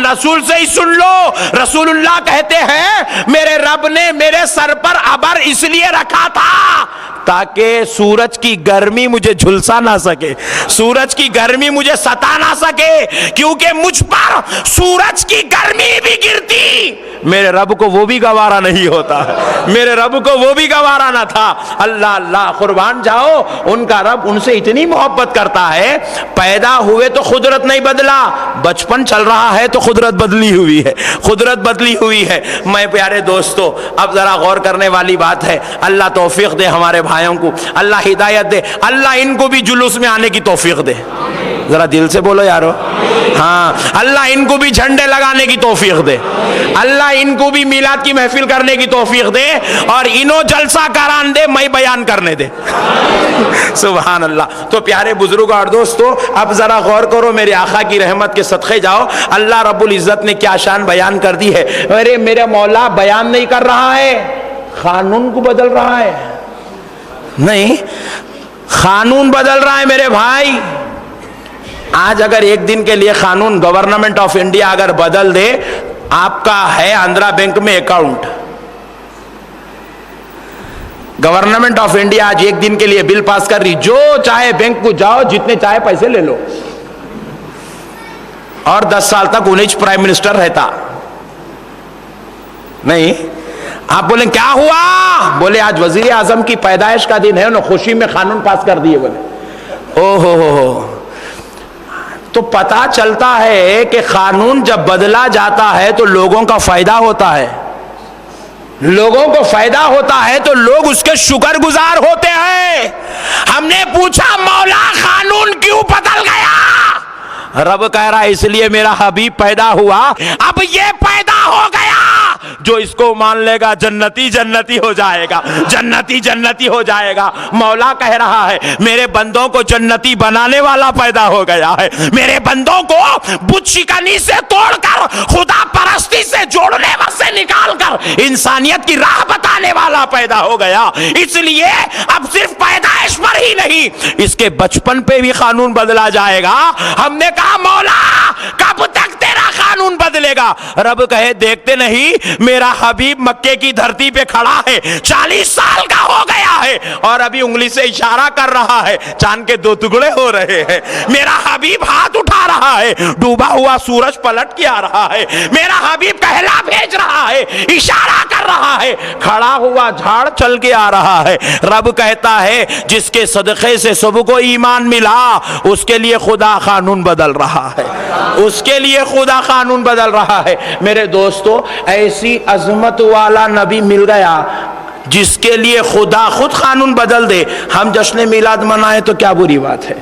Speaker 4: رسول سے ہی سن لو۔ رسول اللہ کہتے ہیں، میرے رب نے میرے سر پر ابر اس لیے رکھا تھا تاکہ سورج کی گرمی مجھے جھلسا نہ سکے، سورج کی گرمی مجھے ستا نہ سکے، کیونکہ مجھ پر سورج کی گرمی بھی گرتی، میرے رب کو وہ بھی گوارا نہیں ہوتا، میرے رب کو وہ بھی گوارا نہ تھا۔ اللہ اللہ، قربان جاؤ، ان کا رب ان سے اتنی محبت کرتا ہے۔ پیدا ہوئے تو قدرت نہیں بدلا، بچپن چل رہا ہے تو قدرت بدلی ہوئی ہے، قدرت بدلی ہوئی ہے۔ میں پیارے دوستو، اب ذرا غور کرنے والی بات ہے، اللہ توفیق دے ہمارے بھائیوں کو، اللہ ہدایت دے، اللہ ان کو بھی جلوس میں آنے کی توفیق دے، ذرا دل سے بولو یارو، ہاں، اللہ ان کو بھی جھنڈے لگانے کی توفیق دے، اللہ ان کو بھی میلاد کی محفل کرنے کی توفیق دے، اور انہوں جلسہ کران دے، میں بیان کرنے دے، سبحان اللہ۔ تو پیارے بزرگوں اور دوستو، اب ذرا غور کرو، میرے آقا کی رحمت کے صدقے جاؤ، اللہ رب العزت نے کیا شان بیان کر دی ہے۔ ارے میرے مولا بیان نہیں کر رہا ہے، قانون کو بدل رہا ہے، نہیں، قانون بدل رہا ہے میرے بھائی۔ آج اگر ایک دن کے لیے قانون گورنمنٹ آف انڈیا اگر بدل دے، آپ کا ہے آندھرا بینک میں اکاؤنٹ، گورنمنٹ آف انڈیا آج ایک دن کے لیے بل پاس کر رہی، جو چاہے بینک کو جاؤ، جتنے چاہے پیسے لے لو، اور 10 سال تک انہیں پرائم منسٹر رہتا نہیں۔ آپ بولیں کیا ہوا؟ بولے آج وزیر اعظم کی پیدائش کا دن ہے، انہوں خوشی میں قانون پاس کر دیے، بولے او ہو۔ تو پتا چلتا ہے کہ قانون جب بدلا جاتا ہے تو لوگوں کا فائدہ ہوتا ہے، لوگوں کو فائدہ ہوتا ہے تو لوگ اس کے شکر گزار ہوتے ہیں۔ ہم نے پوچھا مولا قانون کیوں بدل گیا؟ رب کہہ رہا ہے اس لیے میرا حبیب پیدا ہوا، اب یہ پیدا ہو گیا، جو اس کو مان لے گا جنتی جنتی ہو جائے گا، جنتی جنتی ہو جائے گا۔ مولا کہہ رہا ہے میرے بندوں کو جنتی بنانے والا پیدا ہو گیا ہے، میرے بندوں کو بت شکنی سے توڑ کر خدا پرستی سے جوڑنے سے نکال کر انسانیت کی راہ بتانے والا پیدا ہو گیا۔ اس لیے اب صرف پیدائش پر ہی نہیں، اس کے بچپن پہ بھی قانون بدلا جائے گا۔ ہم نے کہا مولا کب تک تیرا قانون بدلے گا؟ رب کہے دیکھتے نہیں، میرا حبیب مکے کی دھرتی پہ کھڑا ہے، 40 سال کا ہو گیا ہے، اور ابھی انگلی سے اشارہ کر رہا ہے، چاند کے 2 ٹکڑے ہو رہے ہیں، میرا حبیب ہاتھ اٹھا رہا ہے، ڈوبا ہوا سورج پلٹ کے آ رہا ہے، میرا حبیب کہلا بھیج رہا ہے، اشارہ کر رہا ہے، کھڑا ہوا جھاڑ چل کے آ رہا ہے۔ رب کہتا ہے جس کے صدقے سے سب کو ایمان ملا، اس کے لیے خدا قانون بدل رہا ہے، اس کے لیے خدا قانون بدل رہا ہے۔ میرے دوستو، ایسی عظمت والا نبی مل گیا جس کے لیے خدا خود قانون بدل دے۔ ہم جشن میلاد منائے تو کیا بری بات ہے،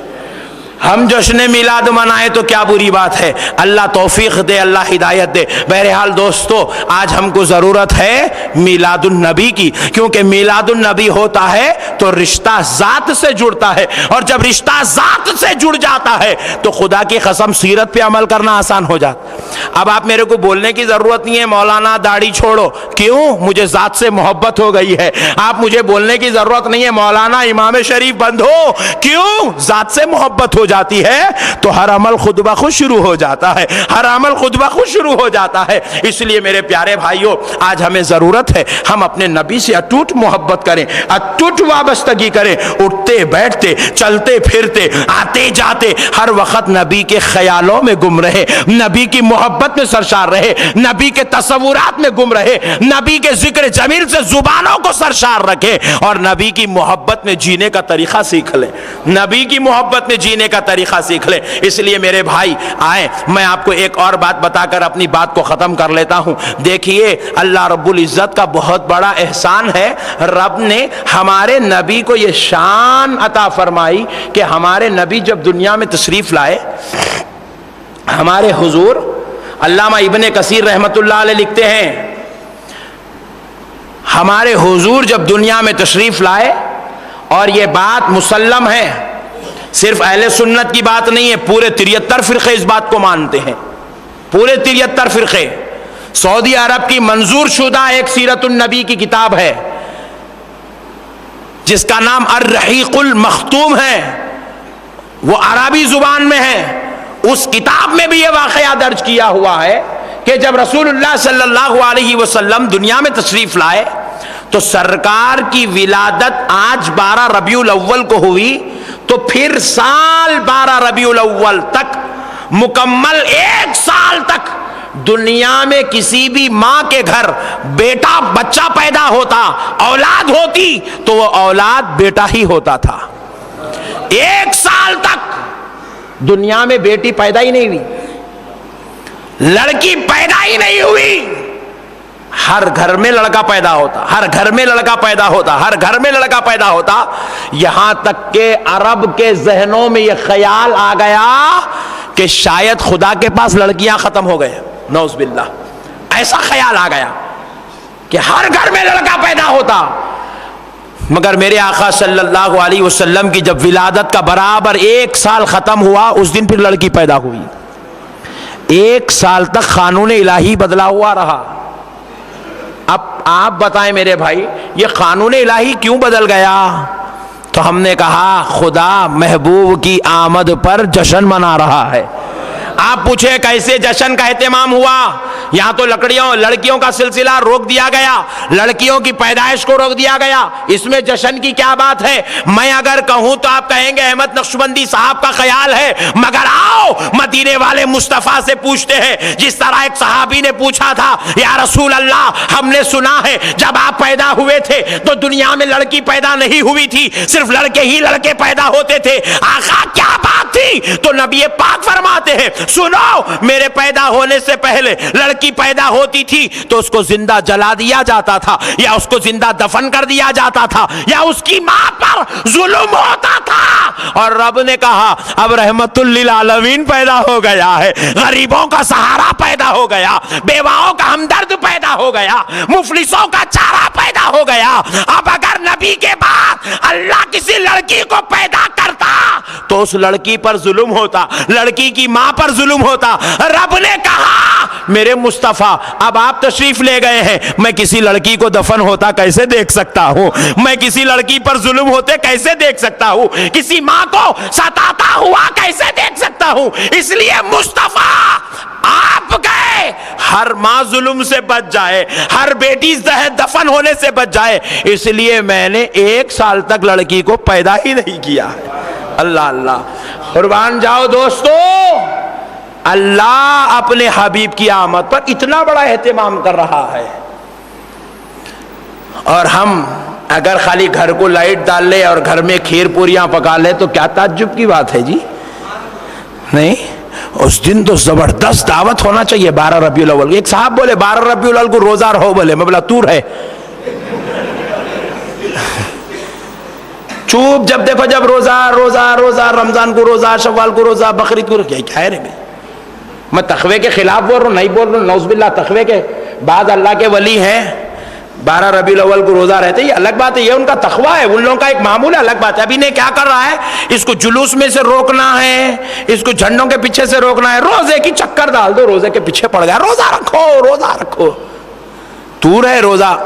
Speaker 4: ہم جشن میلاد منائے تو کیا بری بات ہے۔ اللہ توفیق دے، اللہ ہدایت دے۔ بہرحال دوستو، آج ہم کو ضرورت ہے میلاد النبی کی، کیونکہ میلاد النبی ہوتا ہے تو رشتہ ذات سے جڑتا ہے، اور جب رشتہ ذات سے جڑ جاتا ہے تو خدا کی قسم سیرت پہ عمل کرنا آسان ہو جاتا۔ اب آپ میرے کو بولنے کی ضرورت نہیں ہے مولانا داڑھی چھوڑو، کیوں؟ مجھے ذات سے محبت ہو گئی ہے۔ آپ مجھے بولنے کی ضرورت نہیں ہے مولانا امام شریف بند ہو، کیوں؟ ذات سے محبت ہو جاتی ہے تو ہر عمل خود بخود شروع ہو جاتا ہے، ہر عمل خود بخود شروع ہو جاتا ہے۔ اس لیے میرے پیارے بھائیوں، آج ہمیں ضرورت ہے ہم اپنے نبی سے اٹوٹ محبت کریں، اٹوٹ وابستگی کریں، اٹھتے بیٹھتے چلتے پھرتے آتے جاتے ہر وقت نبی کے خیالوں میں گم رہے، نبی کی محبت میں سرشار رہے، نبی کے تصورات میں گم رہے، نبی کے ذکر جمیل سے زبانوں کو سرشار رکھے، اور نبی کی محبت میں جینے کا طریقہ سیکھ لیں، نبی کی محبت میں جینے کا طریقہ سیکھ لیں۔ اس لیے میرے بھائی آئیں، میں آپ کو ایک اور بات بتا کر اپنی بات کو ختم کر لیتا ہوں۔ دیکھیے اللہ رب العزت کا بہت بڑا احسان ہے، رب نے ہمارے نبی کو یہ شان عطا فرمائی کہ ہمارے نبی جب دنیا میں تشریف لائے، ہمارے حضور، علامہ ابن کثیر رحمت اللہ علیہ لکھتے ہیں، ہمارے حضور جب دنیا میں تشریف لائے، اور یہ بات مسلم ہے، صرف اہل سنت کی بات نہیں ہے، پورے 73 فرقے اس بات کو مانتے ہیں، پورے 73 فرقے۔ سعودی عرب کی منظور شدہ ایک سیرت النبی کی کتاب ہے جس کا نام الرحیق المختوم ہے، وہ عربی زبان میں ہے۔ اس کتاب میں بھی یہ واقعہ درج کیا ہوا ہے کہ جب رسول اللہ صلی اللہ علیہ وسلم دنیا میں تشریف لائے تو سرکار کی ولادت آج 12 ربیع الاول کو ہوئی، تو پھر سال 12 ربیع الاول تک مکمل 1 سال تک دنیا میں کسی بھی ماں کے گھر بیٹا بچہ پیدا ہوتا، اولاد ہوتی تو وہ اولاد بیٹا ہی ہوتا تھا۔ 1 سال تک دنیا میں بیٹی پیدا ہی نہیں ہوئی، لڑکی پیدا ہی نہیں ہوئی، ہر گھر میں لڑکا پیدا ہوتا، ہر گھر میں لڑکا پیدا ہوتا، ہر گھر میں لڑکا پیدا ہوتا، یہاں تک کہ عرب کے ذہنوں میں یہ خیال آ گیا کہ شاید خدا کے پاس لڑکیاں ختم ہو گئے، نعوذ باللہ، ایسا خیال آ گیا کہ ہر گھر میں لڑکا پیدا ہوتا۔ مگر میرے آقا صلی اللہ علیہ وسلم کی جب ولادت کا برابر 1 سال ختم ہوا، اس دن پھر لڑکی پیدا ہوئی۔ 1 سال تک قانون الہی بدلا ہوا رہا۔ اب آپ بتائیں میرے بھائی، یہ قانون الہی کیوں بدل گیا؟ تو ہم نے کہا خدا محبوب کی آمد پر جشن منا رہا ہے۔ آپ پوچھیں کیسے جشن کا اہتمام ہوا؟ یہاں تو لڑکیوں کا سلسلہ روک دیا گیا، لڑکیوں کی پیدائش کو روک دیا گیا، اس میں جشن کی کیا بات ہے؟ میں اگر کہوں تو آپ کہیں گے احمد نقشبندی صاحب کا خیال ہے، مگر آؤ مدینے والے مصطفیٰ سے پوچھتے ہیں، جس طرح ایک صحابی نے پوچھا تھا، یا رسول اللہ ہم نے سنا ہے جب آپ پیدا ہوئے تھے تو دنیا میں لڑکی پیدا نہیں ہوئی تھی، صرف لڑکے ہی لڑکے پیدا ہوتے تھے، آقا کیا بات تھی؟ تو نبی پاک فرماتے ہیں سنو، میرے پیدا ہونے سے پہلے لڑکی پیدا ہوتی تھی تو اس کو زندہ جلا دیا جاتا تھا، یا اس کو زندہ دفن کر دیا جاتا تھا، یا اس کی ماں پر ظلم ہوتا تھا، اور رب نے کہا اب رحمت للعالمین پیدا ہو گیا ہے، غریبوں کا سہارا پیدا ہو گیا، بیواؤں کا ہمدرد پیدا ہو گیا، مفلسوں کا چارہ پیدا ہو گیا۔ اب اگر نبی کے بعد اللہ کسی لڑکی کو پیدا کرتا تو اس لڑکی پر ظلم ہوتا، لڑکی کی ماں پر ظلم ہوتا۔ رب نے کہا میرے مصطفیٰ اب آپ تشریف لے گئے ہیں، میں کسی لڑکی کو دفن ہوتا کیسے دیکھ سکتا ہوں؟ میں کسی لڑکی پر ظلم ہوتے کیسے دیکھ سکتا ہوں؟ کسی ماں کو ستاتا ہوا کیسے دیکھ سکتا ہوں؟ اس لیے مصطفیٰ آپ گئے، ہر ماں ظلم سے بچ جائے، ہر بیٹی دفن ہونے سے بچ جائے، اس لیے میں نے 1 سال تک لڑکی کو پیدا ہی نہیں کیا ہے۔ اللہ اللہ، قربان جاؤ دوستو، اللہ اپنے حبیب کی آمد پر اتنا بڑا اہتمام کر رہا ہے، اور ہم اگر خالی گھر کو لائٹ ڈال لے اور گھر میں کھیر پوریاں پکا لے تو کیا تعجب کی بات ہے جی؟ نہیں، اس دن تو زبردست دعوت ہونا چاہیے 12 ربیع الاول۔ ایک صاحب بولے 12 ربیع الاول کو روزہ رہو، بولے میں بولا تو رہے چوپ، جب دیکھو جب روزہ روزہ روزہ، رمضان کو روزہ، شوال کو روزہ، بقرعید کو روزہ، کیا ہے رے میں تقوی کے خلاف بول رہا ہوں؟ نہیں بول رہا ہوں، نعوذ باللہ، تقوی کے بعض اللہ کے ولی ہیں 12 ربیع الاول کو روزہ رہتے، یہ الگ بات ہے، یہ ان کا تقوی ہے، ان لوگوں کا ایک معمول ہے، الگ بات ہے۔ ابھی نے کیا کر رہا ہے، اس کو جلوس میں سے روکنا ہے، اس کو جھنڈوں کے پیچھے سے روکنا ہے، روزے کی چکر ڈال دو، روزے کے پیچھے پڑ گیا، روزہ رکھو روزہ رکھو، تو رہے روزہ،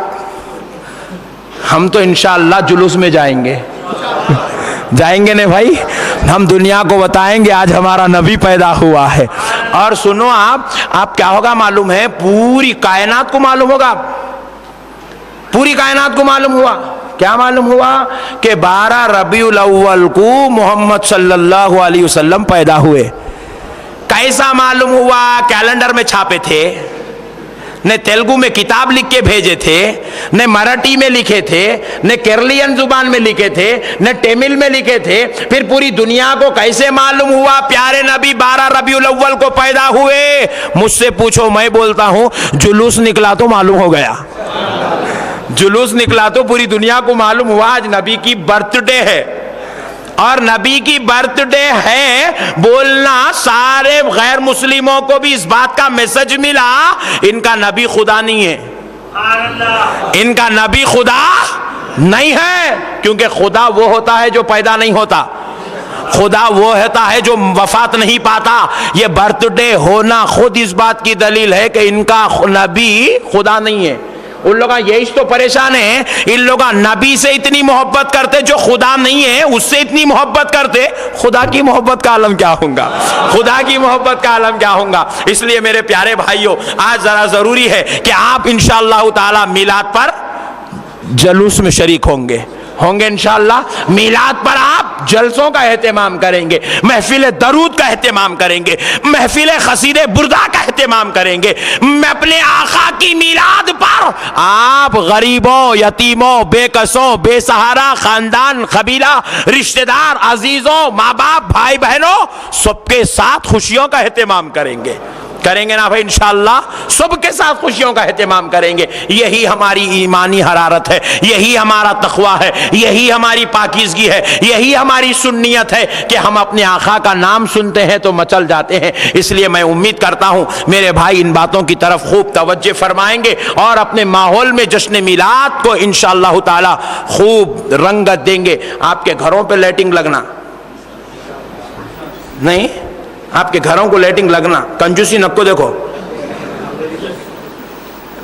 Speaker 4: ہم تو انشاءاللہ جلوس میں جائیں گے، جائیں گے نا بھائی، ہم دنیا کو بتائیں گے آج ہمارا نبی پیدا ہوا ہے۔ اور سنو آپ کیا ہوگا معلوم ہے، پوری کائنات کو معلوم ہوگا، پوری کائنات کو معلوم ہوا، کیا معلوم ہوا کہ 12 ربیع الاول کو محمد صلی اللہ علیہ وسلم پیدا ہوئے۔ کیسا معلوم ہوا؟ کیلنڈر میں چھاپے تھے، نہ تیلگو میں کتاب لکھ کے بھیجے تھے، نہ مراٹھی میں لکھے تھے، نہ کیرلین زبان میں لکھے تھے، نہ تمل میں لکھے تھے۔ پھر پوری دنیا کو کیسے معلوم ہوا پیارے نبی 12 ربیع الاول کو پیدا ہوئے؟ مجھ سے پوچھو، میں بولتا ہوں جلوس نکلا تو معلوم ہو گیا، جلوس نکلا تو پوری دنیا کو معلوم ہوا آج نبی کی برتھ ڈے ہے، اور نبی کی برتھ ڈے ہے بولنا سارے غیر مسلموں کو بھی اس بات کا میسج ملا ان کا نبی خدا نہیں ہے، ان کا نبی خدا نہیں ہے، کیونکہ خدا وہ ہوتا ہے جو پیدا نہیں ہوتا، خدا وہ ہوتا ہے جو وفات نہیں پاتا۔ یہ برتھ ڈے ہونا خود اس بات کی دلیل ہے کہ ان کا نبی خدا نہیں ہے۔ ان لوگاں یہی تو پریشان ہیں، ان لوگاں نبی سے اتنی محبت کرتے جو خدا نہیں ہے، اس سے اتنی محبت کرتے، خدا کی محبت کا عالم کیا ہوگا، خدا کی محبت کا عالم کیا ہوگا۔ اس لیے میرے پیارے بھائیوں، آج ذرا ضروری ہے کہ آپ انشاءاللہ تعالی میلاد پر جلوس میں شریک ہوں گے، ہوں گے انشاءاللہ. میلاد پر آپ جلسوں کا اہتمام کریں گے, محفل درود کا اہتمام کریں گے, محفل قصید بردہ کا اہتمام کریں گے. میں اپنے آقا کی میلاد پر آپ غریبوں, یتیموں, بے کسوں, بے سہارا, خاندان, قبیلہ, رشتہ دار, عزیزوں, ماں باپ, بھائی بہنوں, سب کے ساتھ خوشیوں کا اہتمام کریں گے. کریں گے نا بھائی انشاءاللہ, سب کے ساتھ خوشیوں کا اہتمام کریں گے. یہی ہماری ایمانی حرارت ہے, یہی ہمارا تقوی ہے, یہی ہماری پاکیزگی ہے, یہی ہماری سنیت ہے کہ ہم اپنے آقا کا نام سنتے ہیں تو مچل جاتے ہیں. اس لیے میں امید کرتا ہوں میرے بھائی ان باتوں کی طرف خوب توجہ فرمائیں گے اور اپنے ماحول میں جشن میلاد کو انشاءاللہ تعالی خوب رنگت دیں گے. آپ کے گھروں پہ لائٹنگ لگنا نہیں, آپ کے گھروں کو لائٹنگ لگنا, کنجوسی نکو دیکھو,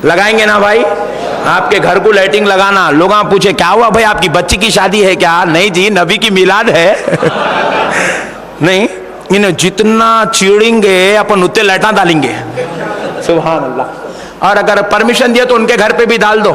Speaker 4: لگائیں گے نا بھائی. آپ کے گھر کو لائٹنگ لگانا. لوگ پوچھے کیا ہوا بھائی, آپ کی بچی کی شادی ہے کیا؟ نہیں جی, نبی کی میلاد ہے. نہیں, انہیں جتنا چیڑیں گے اپن اتنے لائٹاں ڈالیں گے. سبحان اللہ. اور اگر پرمیشن دیا تو ان کے گھر پہ بھی ڈال دو.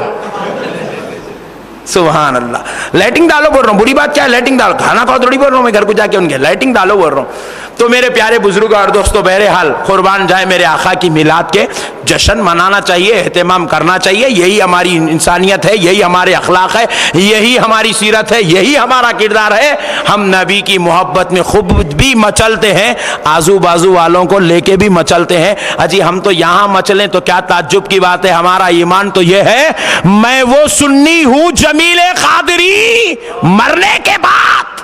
Speaker 4: سبحان اللہ. لائٹنگ ڈالو بول رہا ہوں, بری بات کیا ہے, لائٹنگ ڈالو. کھانا کھاؤ تھوڑی بول رہا ہوں میں, گھر کو جا کے ان کے لائٹنگ ڈالو بول رہا ہوں. تو میرے پیارے بزرگ اور دوستو, بہرحال قربان جائے میرے آقا کی میلاد کے جشن منانا چاہیے, اہتمام کرنا چاہیے. یہی ہماری انسانیت ہے, یہی ہمارے اخلاق ہے, یہی ہماری سیرت ہے, یہی ہمارا کردار ہے. ہم نبی کی محبت میں خود بھی مچلتے ہیں, آزو بازو والوں کو لے کے بھی مچلتے ہیں. اجی ہم تو یہاں مچلیں تو کیا تعجب کی بات ہے. ہمارا ایمان تو یہ ہے, میں وہ سنی ہوں جمیل قادری, مرنے کے بعد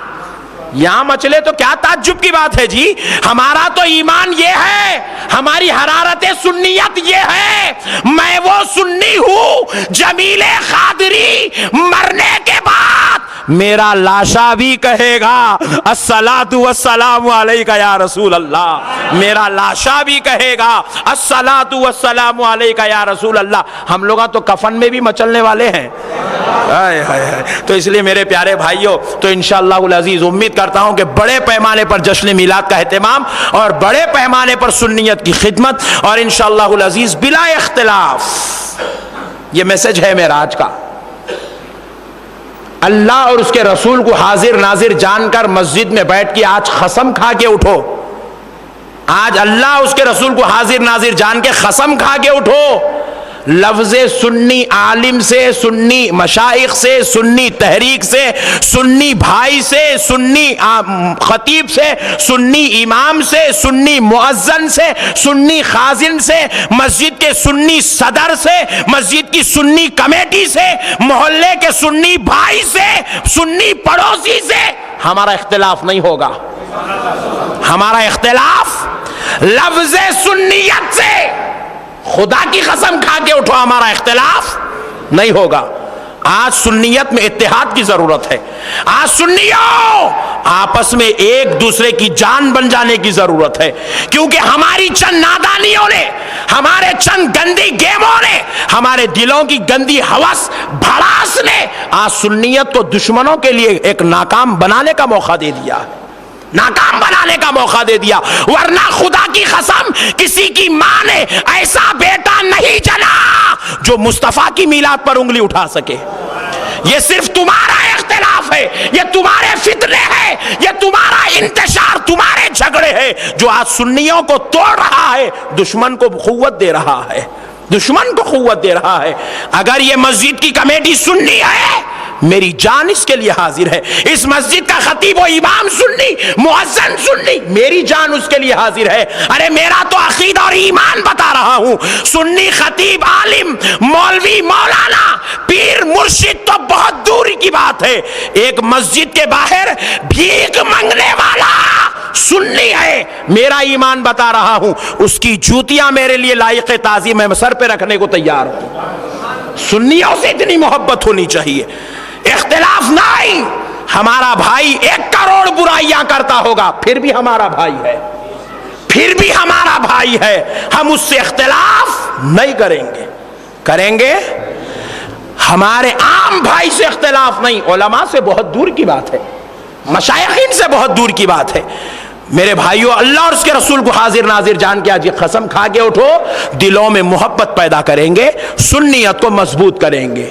Speaker 4: یہاں مچلے تو کیا تعجب کی بات ہے جی. ہمارا تو ایمان یہ ہے, ہماری حرارت سنیت یہ ہے, میں وہ سنی ہوں جمیل قادری, مرنے کے بعد میرا لاشا بھی کہے گا الصلاۃ والسلام علیک یا رسول اللہ. میرا لاشا بھی کہے گا الصلاۃ والسلام علیک یا رسول اللہ. ہم لوگ تو کفن میں بھی مچلنے والے ہیں. تو اس لیے میرے پیارے بھائیوں, تو انشاءاللہ العزیز امید کرتا ہوں کہ بڑے پیمانے پر جشن میلاد کا اہتمام اور بڑے پیمانے پر سنیت کی خدمت, اور انشاءاللہ العزیز بلا اختلاف یہ میسج ہے میرا آج کا. اللہ اور اس کے رسول کو حاضر ناظر جان کر مسجد میں بیٹھ کے آج قسم کھا کے اٹھو. آج اللہ اس کے رسول کو حاضر ناظر جان کے قسم کھا کے اٹھو. لفظ سنی عالم سے, سنی مشائخ سے, سنی تحریک سے, سنی بھائی سے, سنی خطیب سے, سنی امام سے, سنی مؤذن سے, سنی خازن سے, مسجد کے سنی صدر سے, مسجد کی سنی کمیٹی سے, محلے کے سنی بھائی سے, سنی پڑوسی سے ہمارا اختلاف نہیں ہوگا. ہمارا اختلاف لفظ سنیت سے, خدا کی قسم کھا کے اٹھو, ہمارا اختلاف نہیں ہوگا. آج سنیت میں اتحاد کی ضرورت ہے. آج سنیوں آپس میں ایک دوسرے کی جان بن جانے کی ضرورت ہے, کیونکہ ہماری چند نادانیوں نے, ہمارے چند گندی گیموں نے, ہمارے دلوں کی گندی ہوس بھڑاس نے آج سنیت کو دشمنوں کے لیے ایک ناکام بنانے کا موقع دے دیا, ناکام بنانے کا موقع دے دیا. ورنہ خدا کی قسم کسی کی ماں نے ایسا بیٹا نہیں جنا جو مصطفیٰ کی میلاد پر انگلی اٹھا سکے. یہ صرف تمہارا اختلاف ہے, یہ تمہارے فتنے ہیں, یہ تمہارا انتشار, تمہارے جھگڑے ہیں جو آج سنیوں کو توڑ رہا ہے, دشمن کو قوت دے رہا ہے, دشمن کو قوت دے رہا ہے. اگر یہ مسجد کی کمیٹی سنی ہے, میری جان اس کے لیے حاضر ہے. اس مسجد کا خطیب و امام سنی, مؤذن سنی, میری جان اس کے لیے حاضر ہے. ارے میرا تو عقیدہ اور ایمان بتا رہا ہوں. سنی خطیب, عالم, مولوی, مولانا, پیر, مرشد تو بہت دور کی بات ہے. ایک مسجد کے باہر بھیک مانگنے والا سنی ہے, میرا ایمان بتا رہا ہوں, اس کی جوتیاں میرے لیے لائق تعظیم ہے, میں سر پہ رکھنے کو تیار ہوں. سنیوں سے اتنی محبت ہونی چاہیے. اختلاف نہیں. ہمارا بھائی 1 کروڑ برائیاں کرتا ہوگا, پھر بھی ہمارا بھائی ہے, پھر بھی ہمارا بھائی ہے. ہم اس سے اختلاف نہیں کریں گے. کریں گے ہمارے عام بھائی سے اختلاف نہیں. علماء سے بہت دور کی بات ہے, مشائخین سے بہت دور کی بات ہے. میرے بھائیو, اللہ اور اس کے رسول کو حاضر ناظر جان کے آج یہ قسم کھا کے اٹھو, دلوں میں محبت پیدا کریں گے, سنیت کو مضبوط کریں گے.